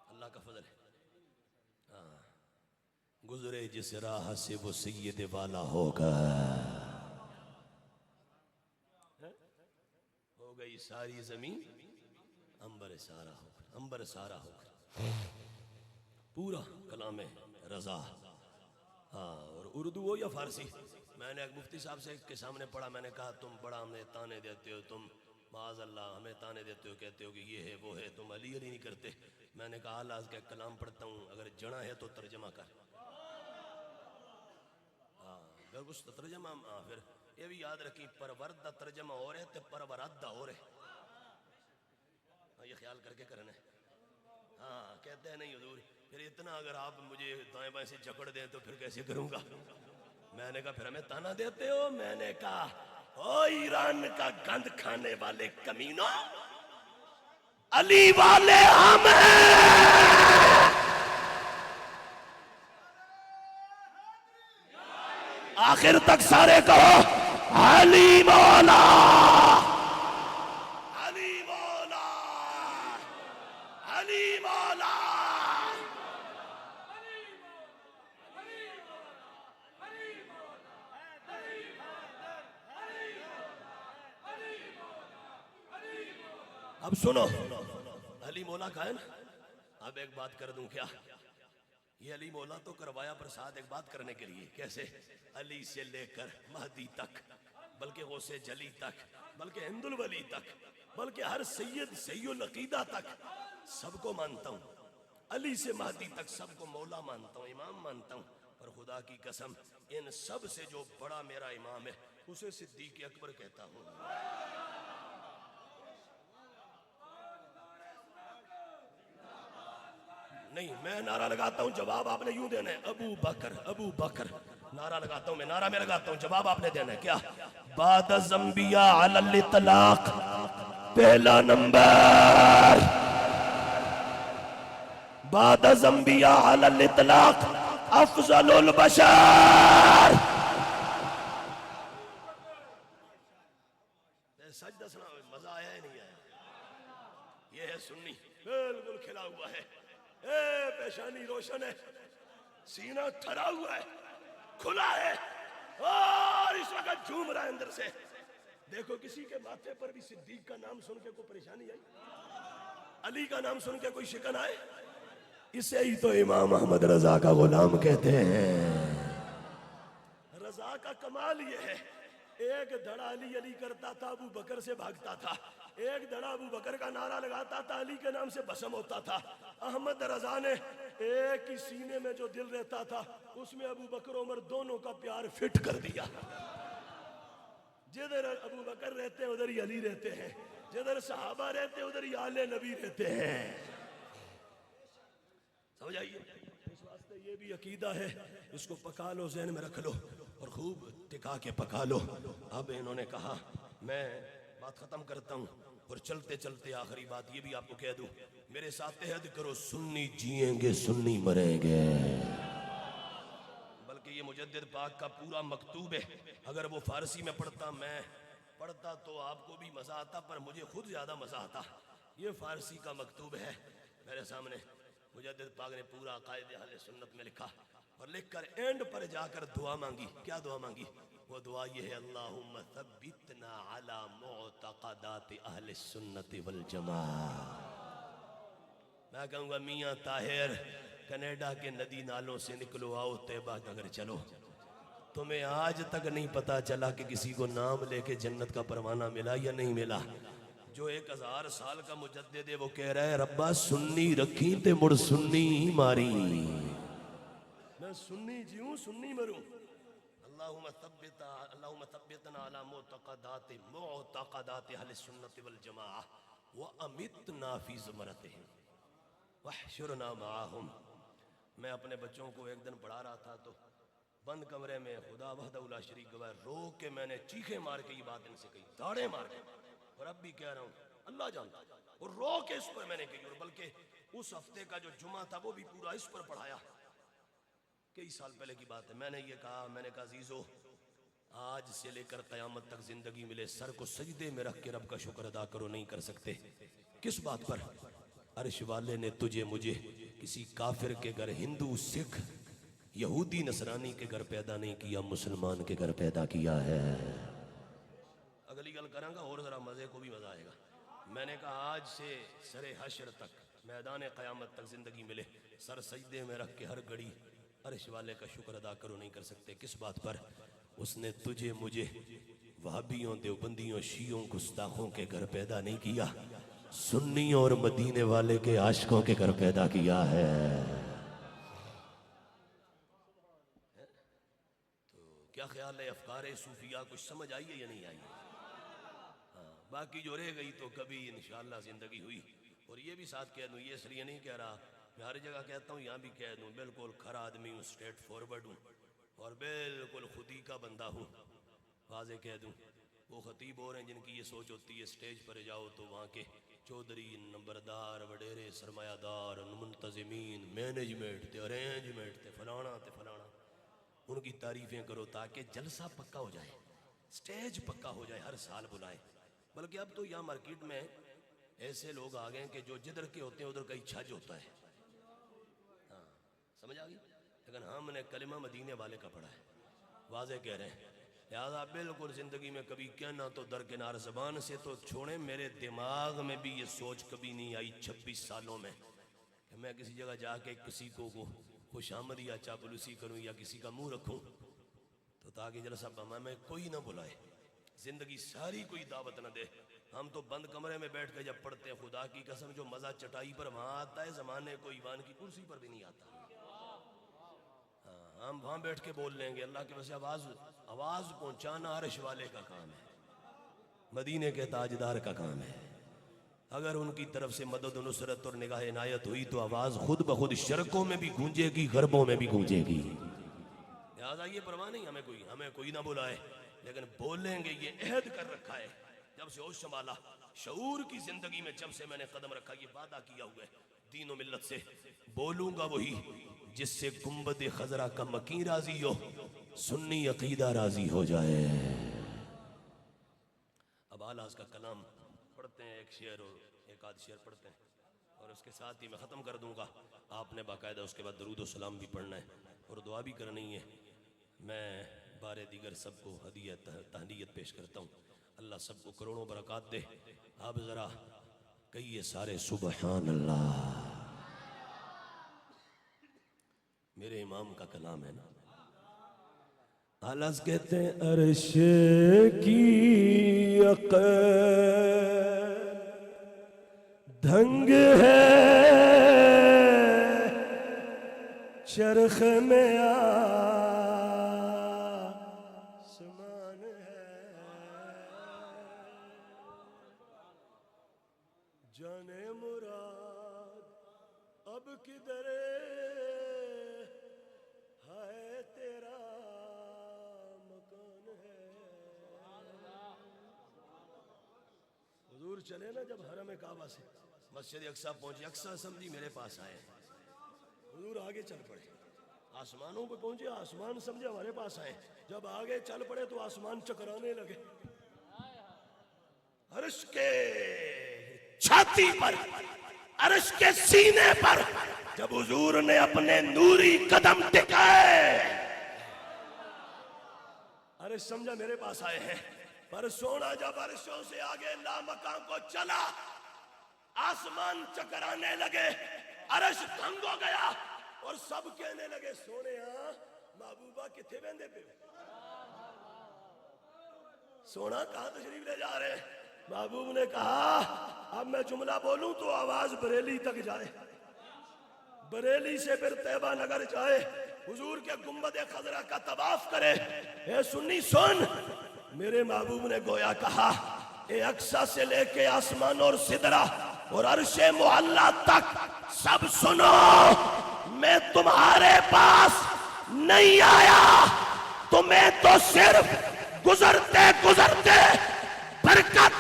اللہ کا فضل ہے۔ گزرے جس راہ سے وہ سید والا ہوگا، ہو گئی ساری زمین امبر سارا ہو کر، امبر سارا ہو کر، پورا کلام رضا، ہاں، اور اردو ہو یا فارسی۔ میں نے ایک مفتی صاحب سے کے سامنے پڑھا، میں نے کہا تم بڑا ہمیں تانے دیتے ہو، تم معاذ اللہ ہمیں تانے دیتے ہو، کہتے ہو کہ یہ ہے وہ ہے، تم علی علی نہیں کرتے۔ میں نے کہا آلاز کا کلام پڑھتا ہوں، اگر جڑا ہے تو ترجمہ کر، اگر کچھ ترجمہ، پھر یہ بھی یاد رکھی پروردہ ترجمہ ہو رہے تے پرورادہ ہو رہے، یہ خیال کر کے کرنا ہے۔ ہاں کہتے ہیں نہیں حضور، پھر اتنا اگر آپ مجھے دائیں بائیں سے جکڑ دیں تو پھر کیسے کروں گا؟ میں نے کہا پھر ہمیں تانا دیتے ہو؟ میں نے کہا او ایران کا گند کھانے والے کمینوں، علی والے ہم ہیں، آخر تک سارے کہو علی مولا، علی مولا، علی مولا۔ اب سنو، علی مولا کا ہے نا، اب ایک بات کر دوں کیا؟ یہ علی مولا تو کروایا پرساد ایک بات کرنے کے لیے، کیسے؟ علی سے لے کر مہدی تک، بلکہ غوث جلی تک، بلکہ ہند الولی تک، بلکہ ہر سید سید العقیدہ تک، سب کو مانتا ہوں، علی سے مہدی تک سب کو مولا مانتا ہوں، امام مانتا ہوں، پر خدا کی قسم ان سب سے جو بڑا میرا امام ہے اسے صدیق اکبر کہتا ہوں۔ نہیں، میں نعرہ لگاتا ہوں، جواب آپ نے یوں دینا ہے، ابو بکر، ابو بکر، نعرہ لگاتا ہوں میں، نعرہ میں لگاتا ہوں، جواب آپ نے دینا ہے کیا؟ بعد از انبیاء علی الاطلاق، پہلا نمبر، بعد از انبیاء علی الاطلاق افضل البشر۔ سچ دسنا مزہ آیا ہے نہیں آیا؟ یہ ہے سنی، بالکل کھلا ہوا ہے، اے پیشانی روشن ہے، سینہ ٹھرا ہوا ہے، کھلا ہے، اور اس وقت جھوم رہا ہے اندر سے۔ دیکھو کسی کے ماتھے پر بھی صدیق کا نام سن کے کوئی پریشانی آئی؟ علی کا نام سن کے کوئی شکن آئے؟ اسے ہی تو امام احمد رضا کا غلام کہتے ہیں۔ رضا کا کمال یہ ہے، ایک دھڑا علی علی کرتا تھا، ابو بکر سے بھاگتا تھا، ایک دھڑا ابو بکر کا نعرہ لگاتا تھا، علی کے نام سے بسم ہوتا تھا۔ احمد رضا نے ایک ہی سینے میں جو دل رہتا تھا اس میں ابو بکر عمر دونوں کا پیار فٹ کر دیا. جدھر ابو بکر رہتے ہیں ادھر ہی علی رہتے ہیں, جدھر صحابہ رہتے ہیں ادھر ہی آل نبی رہتے ہیں. سمجھ آئیے؟ اس واسطے یہ بھی عقیدہ ہے, اس کو پکا لو, ذہن میں رکھ لو اور خوب ٹکا کے پکا لو. اب انہوں نے کہا میں بات ختم کرتا ہوں اور چلتے چلتے آخری بات یہ بھی آپ کو کہہ دوں, میرے ساتھ عہد کرو سنی جئیں گے سنی مریں گے. بلکہ یہ مجدد پاک کا پورا مکتوب ہے, اگر وہ فارسی میں میں پڑھتا تو آپ کو بھی مزہ آتا, پر مجھے خود زیادہ مزہ آتا. یہ فارسی کا مکتوب ہے میرے سامنے, مجدد پاک نے پورا عقائد اہل سنت میں لکھا اور لکھ کر اینڈ پر جا کر دعا مانگی. کیا دعا مانگی؟ وہ دعا یہ ہے, اللہم ثبتنا علی معتقدات اہل السنت والجماعہ. میں کہوں گا میاں طاہر کینیڈا کے ندی نالوں سے نکلو, آؤ طیبہ نگر چلو. تمہیں آج تک نہیں پتا چلا کہ کسی کو نام لے کے جنت کا پروانہ ملا یا نہیں ملا. جو 1000 سال کا مجدد ہے وہ کہہ رہا ہے ربا سنی رکھی تے مڑ سنی ماری, میں سنی جیوں سنی مروں. اللہم ثبتنا علی معتقدات اہل السنت والجماعہ وامتنا فی زمرتہم وحشرنا معاہم. میں اپنے بچوں کو ایک دن پڑھا رہا تھا تو بند کمرے میں, خدا وحدہ لا شریک گواہ, رو کے میں نے چیخیں مار کے یہ بات ان سے کہی, داڑیں مار کے, اور اب بھی کہہ رہا ہوں, اللہ جانتا, اور رو کے اس پر میں نے کہی. اور بلکہ اس ہفتے کا جو جمعہ تھا وہ بھی پورا اس پر پڑھایا. کئی سال پہلے کی بات ہے. میں نے کہا عزیزو, آج سے لے کر قیامت تک زندگی ملے سر کو سجدے میں رکھ کے رب کا شکر ادا کرو, نہیں کر سکتے. کس بات پر؟ عرش والے نے تجھے مجھے کسی کافر کے گھر, ہندو سکھ یہودی نصرانی کے گھر پیدا نہیں کیا, مسلمان کے گھر پیدا کیا ہے. اگلی گل کروں گا اور ذرا مزے کو بھی مزہ آئے گا. میں نے کہا آج سے سر حشر تک, میدان قیامت تک زندگی ملے سر سجدے میں رکھ کے ہر گھڑی عرش والے کا شکر ادا کرو, نہیں کر سکتے. کس بات پر؟ اس نے تجھے مجھے وہابیوں, دیوبندیوں, شیعوں, گستاخوں کے گھر پیدا نہیں کیا, سنیوں اور مدینے والے کے عاشقوں کے گھر پیدا کیا ہے. تو کیا خیال ہے, افکار صوفیہ کچھ سمجھ آئی ہے یا نہیں آئی؟ باقی جو رہ گئی تو کبھی انشاءاللہ زندگی ہوئی. اور یہ بھی ساتھ کہہ دوں, یہ اس لیے نہیں کہہ رہا, میں ہر جگہ کہتا ہوں, یہاں بھی کہہ دوں, بالکل کھرا آدمی ہوں, اسٹریٹ فارورڈ ہوں اور بالکل خودی کا بندہ ہوں. واضح کہہ دوں, وہ خطیب اور ہیں جن کی یہ سوچ ہوتی ہے سٹیج پر جاؤ تو وہاں کے چودھری, نمبردار, وڈیرے, سرمایہ دار, منتظمین, مینجمنٹ تے, ارینجمنٹ تے, فلانا تے فلانا, ان کی تعریفیں کرو تاکہ جلسہ پکا ہو جائے, سٹیج پکا ہو جائے, ہر سال بلائیں. بلکہ اب تو یہاں مارکیٹ میں ایسے لوگ آ گئے ہیں کہ جو جدھر کے ہوتے ہیں ادھر کا ہی چھج ہوتا ہے. ہاں سمجھ آ گئی. لیکن ہم نے کلمہ مدینے والے کا پڑھا ہے, واضح کہہ رہے ہیں. لہٰذا بالکل زندگی میں کبھی کہنا تو درکنار, زبان سے تو چھوڑیں, میرے دماغ میں بھی یہ سوچ کبھی نہیں آئی 26 سالوں میں کہ میں کسی جگہ جا کے کسی کو خوش آمد یا چاپلوسی کروں یا کسی کا منہ رکھوں تو تاکہ جلسہ میں کوئی نہ بلائے, زندگی ساری کوئی دعوت نہ دے. ہم تو بند کمرے میں بیٹھ کے جب پڑھتے ہیں, خدا کی قسم جو مزہ چٹائی پر وہاں آتا ہے زمانے کو ایوان کی کرسی پر بھی نہیں آتا. ہم وہاں بیٹھ کے بول لیں گے, اللہ کی وجہ سے آواز پہنچانا عرش والے کا کام ہے, مدینے کے تاجدار کا کام ہے. اگر ان کی طرف سے مدد و نصرت اور نگاہ عنایت ہوئی تو آواز خود بخود شرقوں میں بھی گونجے گی, غربوں میں بھی گونجے گی. لہٰذا یہ پرواہ نہیں ہمیں کوئی نہ بلائے, لیکن بولیں گے. یہ عہد کر رکھا ہے جب سے ہوش سنبھالا, شعور کی زندگی میں جب سے میں نے قدم رکھا, یہ وعدہ کیا ہوا ہے دین و ملت سے, بولوں گا وہی جس سے گنبد خضرا کا مکیں راضی ہو, سنی عقیدہ راضی ہو جائے. اب آلاز کا کلام پڑھتے ہیں, ایک شعر اور ایک آدھ شعر پڑھتے ہیں اور اس کے ساتھ ہی میں ختم کر دوں گا. آپ نے باقاعدہ اس کے بعد درود و سلام بھی پڑھنا ہے اور دعا بھی کرنی ہے. میں بار دیگر سب کو ہدیہ تہنیت پیش کرتا ہوں, اللہ سب کو کروڑوں برکات دے. آپ ذرا کہیے سارے سبحان اللہ. میرے امام کا کلام ہے نا. آلاز کہتے ہیں عرش کی عقل دھنگ ہے چرخ میں آسمان ہے، جانے مراد اب کدھر ہے تیرا مکان ہے۔ حضور چلے نا جب حرم کعبہ سے مسجد اقصی پہنچے، اقصی سمجھی میرے پاس آئے، حضور آگے چل پڑے، آسمانوں پہ پہنچے، آسمان سمجھے ہمارے پاس آئے، جب آگے چل پڑے تو آسمان چکرانے لگے، عرش کے چھاتی پر، عرش کے سینے پر جب حضور نے اپنے نوری قدم ٹکائے، عرش سمجھا میرے پاس آئے ہیں، پر سونا جب عرشوں سے آگے لامکان کو چلا، آسمان چکرانے لگے، عرش دھنگ ہو گیا، اور سب کہنے لگے سونے ہاں محبوبہ کتھے بندے پہ، سونا کہاں تشریف لے جا رہے ہیں؟ محبوب نے کہا اب میں جملہ بولوں تو آواز بریلی تک جائے، بریلی سے پھر طیبہ نگر جائے، حضور کے گنبد خضرا کا طواف کرے۔ اے سنی سن، میرے محبوب نے گویا کہا اے اقصی سے لے کے آسمان اور سدرہ اور عرش معلی تک سب سنو، میں تمہارے پاس نہیں آیا، تمہیں تو صرف گزرتے گزرتے برکت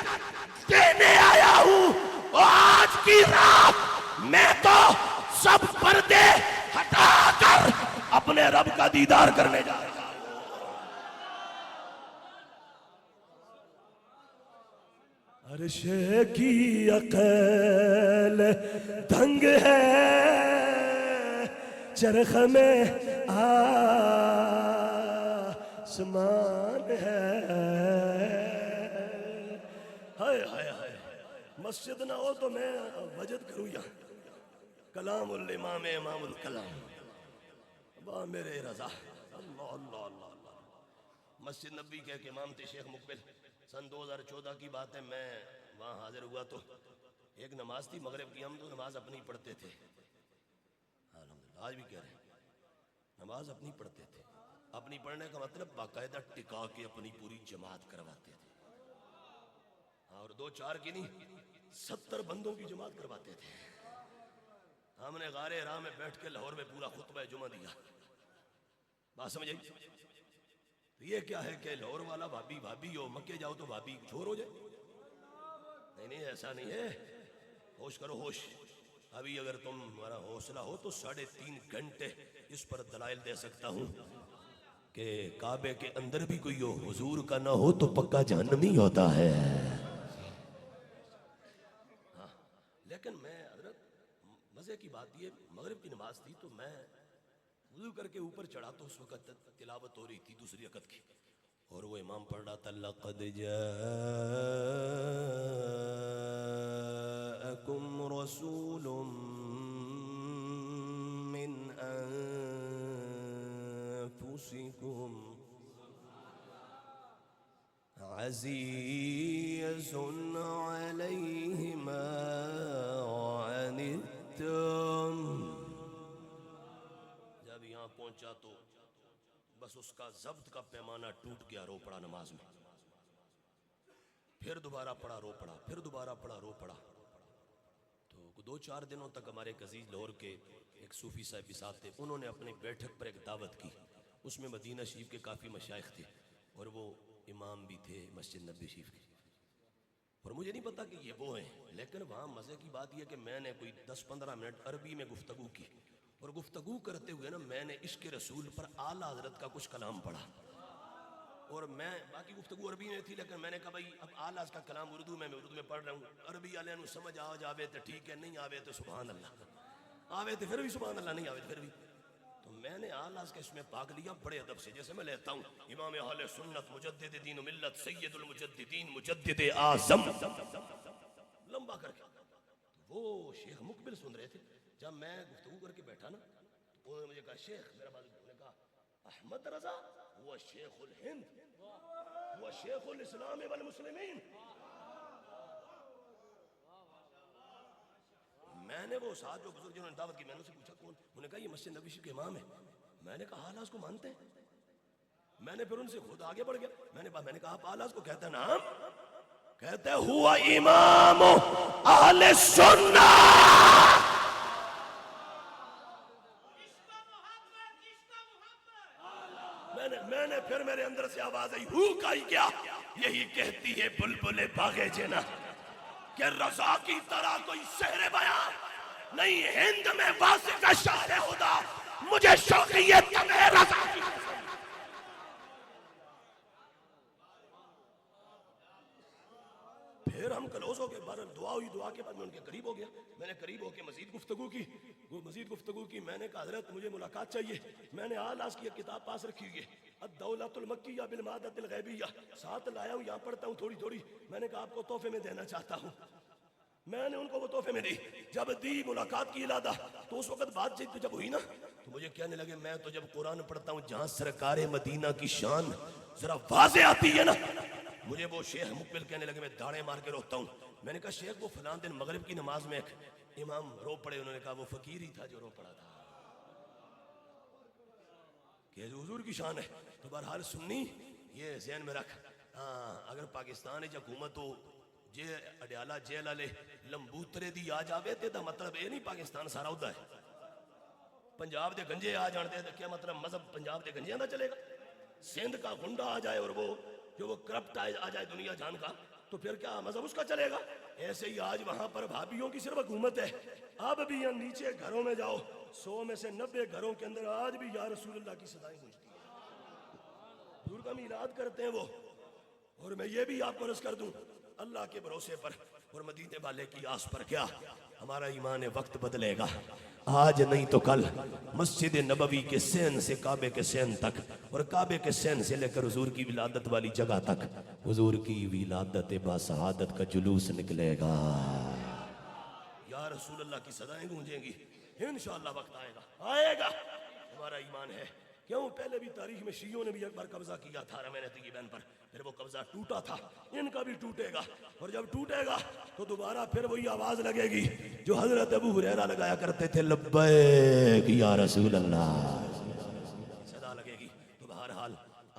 دینے آیا ہوں، اور آج کی رات میں تو سب پردے ہٹا کر اپنے رب کا دیدار کرنے جا رہا ہوں۔ عرش کی عقل دھنگ ہے، چرخ میں آسمان ہے، ہائے ہائے ہائے، مسجد نہ ہو تو میں وجد کروں یا کلام الامام امام الکلام، با میرے رضا، اللہ اللہ اللہ اللہ۔ مسجد نبی کے ایک امام تھے شیخ مقبل، سن 2014 کی بات ہے، میں وہاں حاضر ہوا تو ایک نماز تھی مغرب کی، ہم تو نماز اپنی پڑھتے تھے، الحمدللہ آج بھی کہہ رہے ہیں نماز اپنی پڑھتے تھے، اپنی پڑھنے کا مطلب باقاعدہ ٹکا کے اپنی پوری جماعت کرواتے تھے، اور 2-4 کی نہیں 70 بندوں کی جماعت کرواتے تھے۔ ہم نے غار حرا میں بیٹھ کے لاہور میں پورا خطبہ جمعہ دیا، بات سمجھ آئی؟ یہ کیا ہے کہ لاہور والا بھابی بھابی ہو، مکے جاؤ تو بھابی چھوڑ ہو جائے؟ نہیں نہیں ایسا نہیں ہے، ہوش کرو ہوش۔ ابھی اگر تم ہمارا حوصلہ ہو تو 3.5 گھنٹے اس پر دلائل دے سکتا ہوں کہ کعبے کے اندر بھی کوئی ہو حضور کا نہ ہو تو پکا جہنمی ہوتا ہے۔ ہاں لیکن میں حضرت مزے کی بات یہ، مغرب کی نماز تھی تو میں وضو کر کے اوپر چڑھا تو اس وقت تلاوت ہو رہی تھی دوسری رکعت کی، اور وہ امام پڑھ رہا تھا لَقَدْ جَاءَكُمْ رَسُولٌ مِّنْ أَنفُسِكُمْ عَزِيزٌ عَلَيْهِ مَا عَنِتُّمْ۔ جب یہاں پہنچا تو بس اس کا ضبط کا پیمانہ ٹوٹ گیا، رو پڑا نماز میں، پھر دوبارہ پڑھا رو پڑا، پھر دوبارہ پڑھا رو پڑا۔ تو 2-4 دنوں تک ہمارے عزیز لاہور کے ایک صوفی صاحب بھی ساتھ تھے، انہوں نے اپنی بیٹھک پر ایک دعوت کی، اس میں مدینہ شریف کے کافی مشائخ تھے اور وہ امام بھی تھے مسجد نبی شریف کے، اور مجھے نہیں پتا کہ یہ وہ ہیں، لیکن وہاں مزے کی بات یہ کہ میں نے کوئی 10-15 منٹ عربی میں گفتگو کی، اور گفتگو کرتے ہوئے نا میں نے عشق رسول پر اعلیٰ حضرت کا کچھ کلام پڑھا، اور میں باقی گفتگو عربی میں تھی لیکن میں نے کہا بھائی اب اعلیٰ کا کلام اردو میں اردو میں پڑھ رہا ہوں، عربی والے نو سمجھ آ جاوے تو ٹھیک ہے، نہیں آوے تو سبحان اللہ، آوے تو پھر بھی سبحان اللہ، نہیں آوے تو پھر بھی۔ تو میں نے اعلیٰ کا اس میں پاک لیا بڑے ادب سے، جیسے میں لیتا ہوں امام اہل سنت مجدد دین و ملت سید المجددین مجدد اعظم، لمبا کر کے۔ وہ شیخ مقبل سن رہے تھے، جب میں گفتگو کر کے بیٹھا نا تو انہوں نے مجھے کہا شیخ، میرا بات انہوں نے کہا احمد رضا وہ شیخ الہند، وہ شیخ الاسلام والمسلمین۔ میں میں نے وہ ساتھ جو بزرگ جنہوں نے دعوت کی، میں نے اسے پوچھا کون؟ انہوں نے کہا یہ مسجد نبوی شریف کے امام ہے۔ میں نے کہا آلاز کو مانتے ہیں؟ میں نے پھر ان سے خود آگے بڑھ گیا، میں نے کہا آپ آلاز کو کہتے ہیں؟ نعم، کہتے ہیں ہوا امام اہل سنہ۔ میں نے پھر میرے اندر سے آواز آئی، ہو کائی کیا؟ یہی کہتی ہے بلبل باغ جنا کہ رضا کی طرح کوئی شہر بیان نہیں ہند میں واصف شاہ خدا، مجھے شوقیت تمہیں رضا کی۔ پھر ہم کلوز ہو گئے، بہرحال دعا ہوئی، دعا کے بعد میں ان کے قریب ہو گیا، میں نے قریب ہو کے مزید گفتگو کی، میں نے کہا حضرت مجھے ملاقات چاہیے۔ میں نے آلاز کی ایک کتاب پاس رکھی ہوئی ہے، الدولۃ المکیہ بالمادۃ الغیبیہ، ساتھ لایا ہوں، یہاں پڑھتا ہوں تھوڑی تھوڑی، میں نے کہا آپ کو تحفے میں دینا چاہتا ہوں۔ میں نے ان کو وہ تحفے میں دی، جب دی ملاقات کی ارادہ، تو اس وقت بات چیت جب ہوئی نا تو مجھے کہنے لگے میں تو جب قرآن پڑھتا ہوں جہاں سرکار مدینہ کی شان ذرا واضح آتی ہے نا، مجھے وہ شیخ مقبل کہنے لگے میں داڑے مار کے روتا ہوں۔ میں نے کہا شیخ وہ فلاں دن مغرب کی نماز میں ایک امام رو پڑے، انہوں نے کہا وہ فقیر ہی تھا جو رو پڑا تھا، کہ حضور کی شان ہے۔ تو بہرحال سنی یہ ذہن میں رکھ، اگر پاکستان ہے حکومت ہو جے اڈیالہ جیل والے لمبوترے دی آ جاوے تے دا مطلب یہ نہیں پاکستان سارا ادا ہے۔ پنجاب دے گنجے آ جانتے ہیں کیا مطلب مذہب پنجاب دے گنجیاں دا چلے گا؟ سندھ کا گنڈا آ جائے اور وہ جو وہ کرپٹ آ جائے دنیا جان کا، تو پھر کیا مذہب اس کا چلے گا؟ ایسے ہی آج وہاں پر بھابیوں کی صرف حکومت ہے، اب بھی یہاں نیچے گھروں میں جاؤ، 100 میں سے 90 گھروں کے اندر آج بھی یا رسول اللہ کی صدائیں گونجتی ہیں، حضور کا میلاد کرتے ہیں وہ۔ اور میں یہ بھی آپ کو عرض کر دوں، اللہ کے بھروسے پر اور مدینے والے کی آس پر کیا ہمارا ایمان وقت بدلے گا، آج نہیں تو کل مسجد نبوی کے سین سے کعبے کے سین تک، اور کعبے کے سین سے لے کر حضور کی ولادت والی جگہ تک حضور کی ولادت باسعادت کا جلوس نکلے گا، یا رسول اللہ کی صدائیں گونجیں گی، انشاءاللہ وقت آئے گا ہمارا ایمان ہے۔ کیوں پہلے بھی تاریخ میں شیعوں نے بھی ایک بار قبضہ کیا تھا رمین طیبین پر، پھر وہ قبضہ ٹوٹا تھا، ان کا بھی ٹوٹے گا، اور جب ٹوٹے گا تو دوبارہ پھر وہی آواز لگے گی جو حضرت ابو ہریرہ لگایا کرتے تھے، لبیک یا رسول اللہ، صدا لگے گی۔ تو بہرحال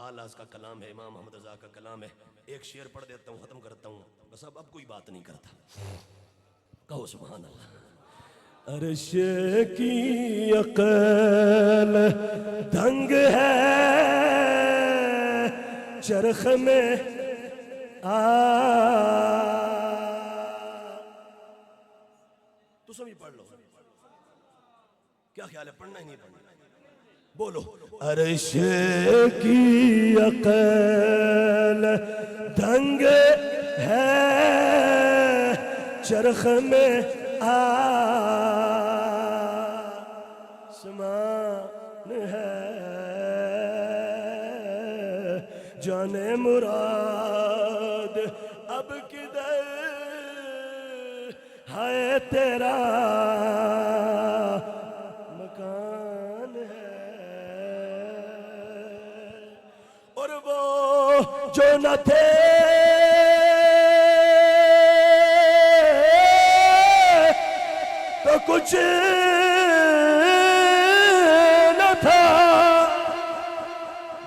آلاز کا کلام ہے، امام محمد رضا کا کلام ہے، ایک شعر پڑھ دیتا ہوں ختم کرتا ہوں، بس اب کوئی بات نہیں کرتا، کہو سبحان اللہ۔ عرش کی عقل دنگ ہے چرخ میں تو سب پڑھ لو، کیا خیال ہے پڑھنا ہی نہیں پڑھنا؟ بولو، عرش کی عقل دنگ ہے چرخ میں آسمان ہے، جانے مراد اب کدھر ہے تیرا مکان ہے، اور وہ جو نہ تھے تو کچھ نہ تھا،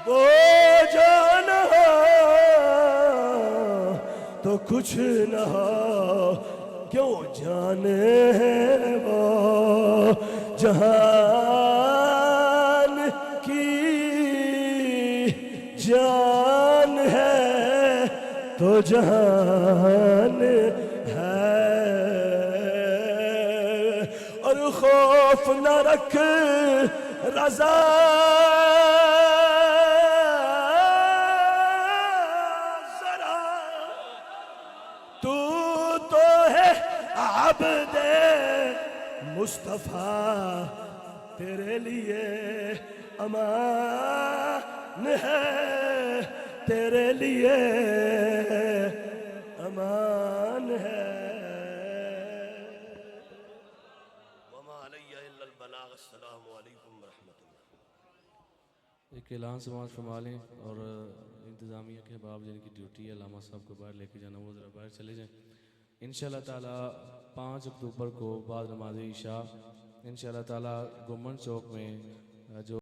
وہ جو نہ ہو تو کچھ نہ ہو، کیوں جانے ہیں وہ جہان کی جان ہے تو جہان ہے، اور خوف نہ رکھ رضا ذرا، تو ہے عبد مصطفیٰ، تیرے لیے امان ہے، تیرے لیے امان ہے۔ وما علی الا البلاغ، السلام علیکم ورحمۃ اللہ۔ ایک اعلان سماعت فرما لیں، اور انتظامیہ کے احباب جن کی ڈیوٹی ہے علامہ صاحب کو باہر لے کے جانا، وہ ذرا باہر چلے جائیں۔ انشاءاللہ تعالیٰ 5 اکتوبر کو بعد نماز عشاء انشاءاللہ تعالیٰ گمن چوک میں جو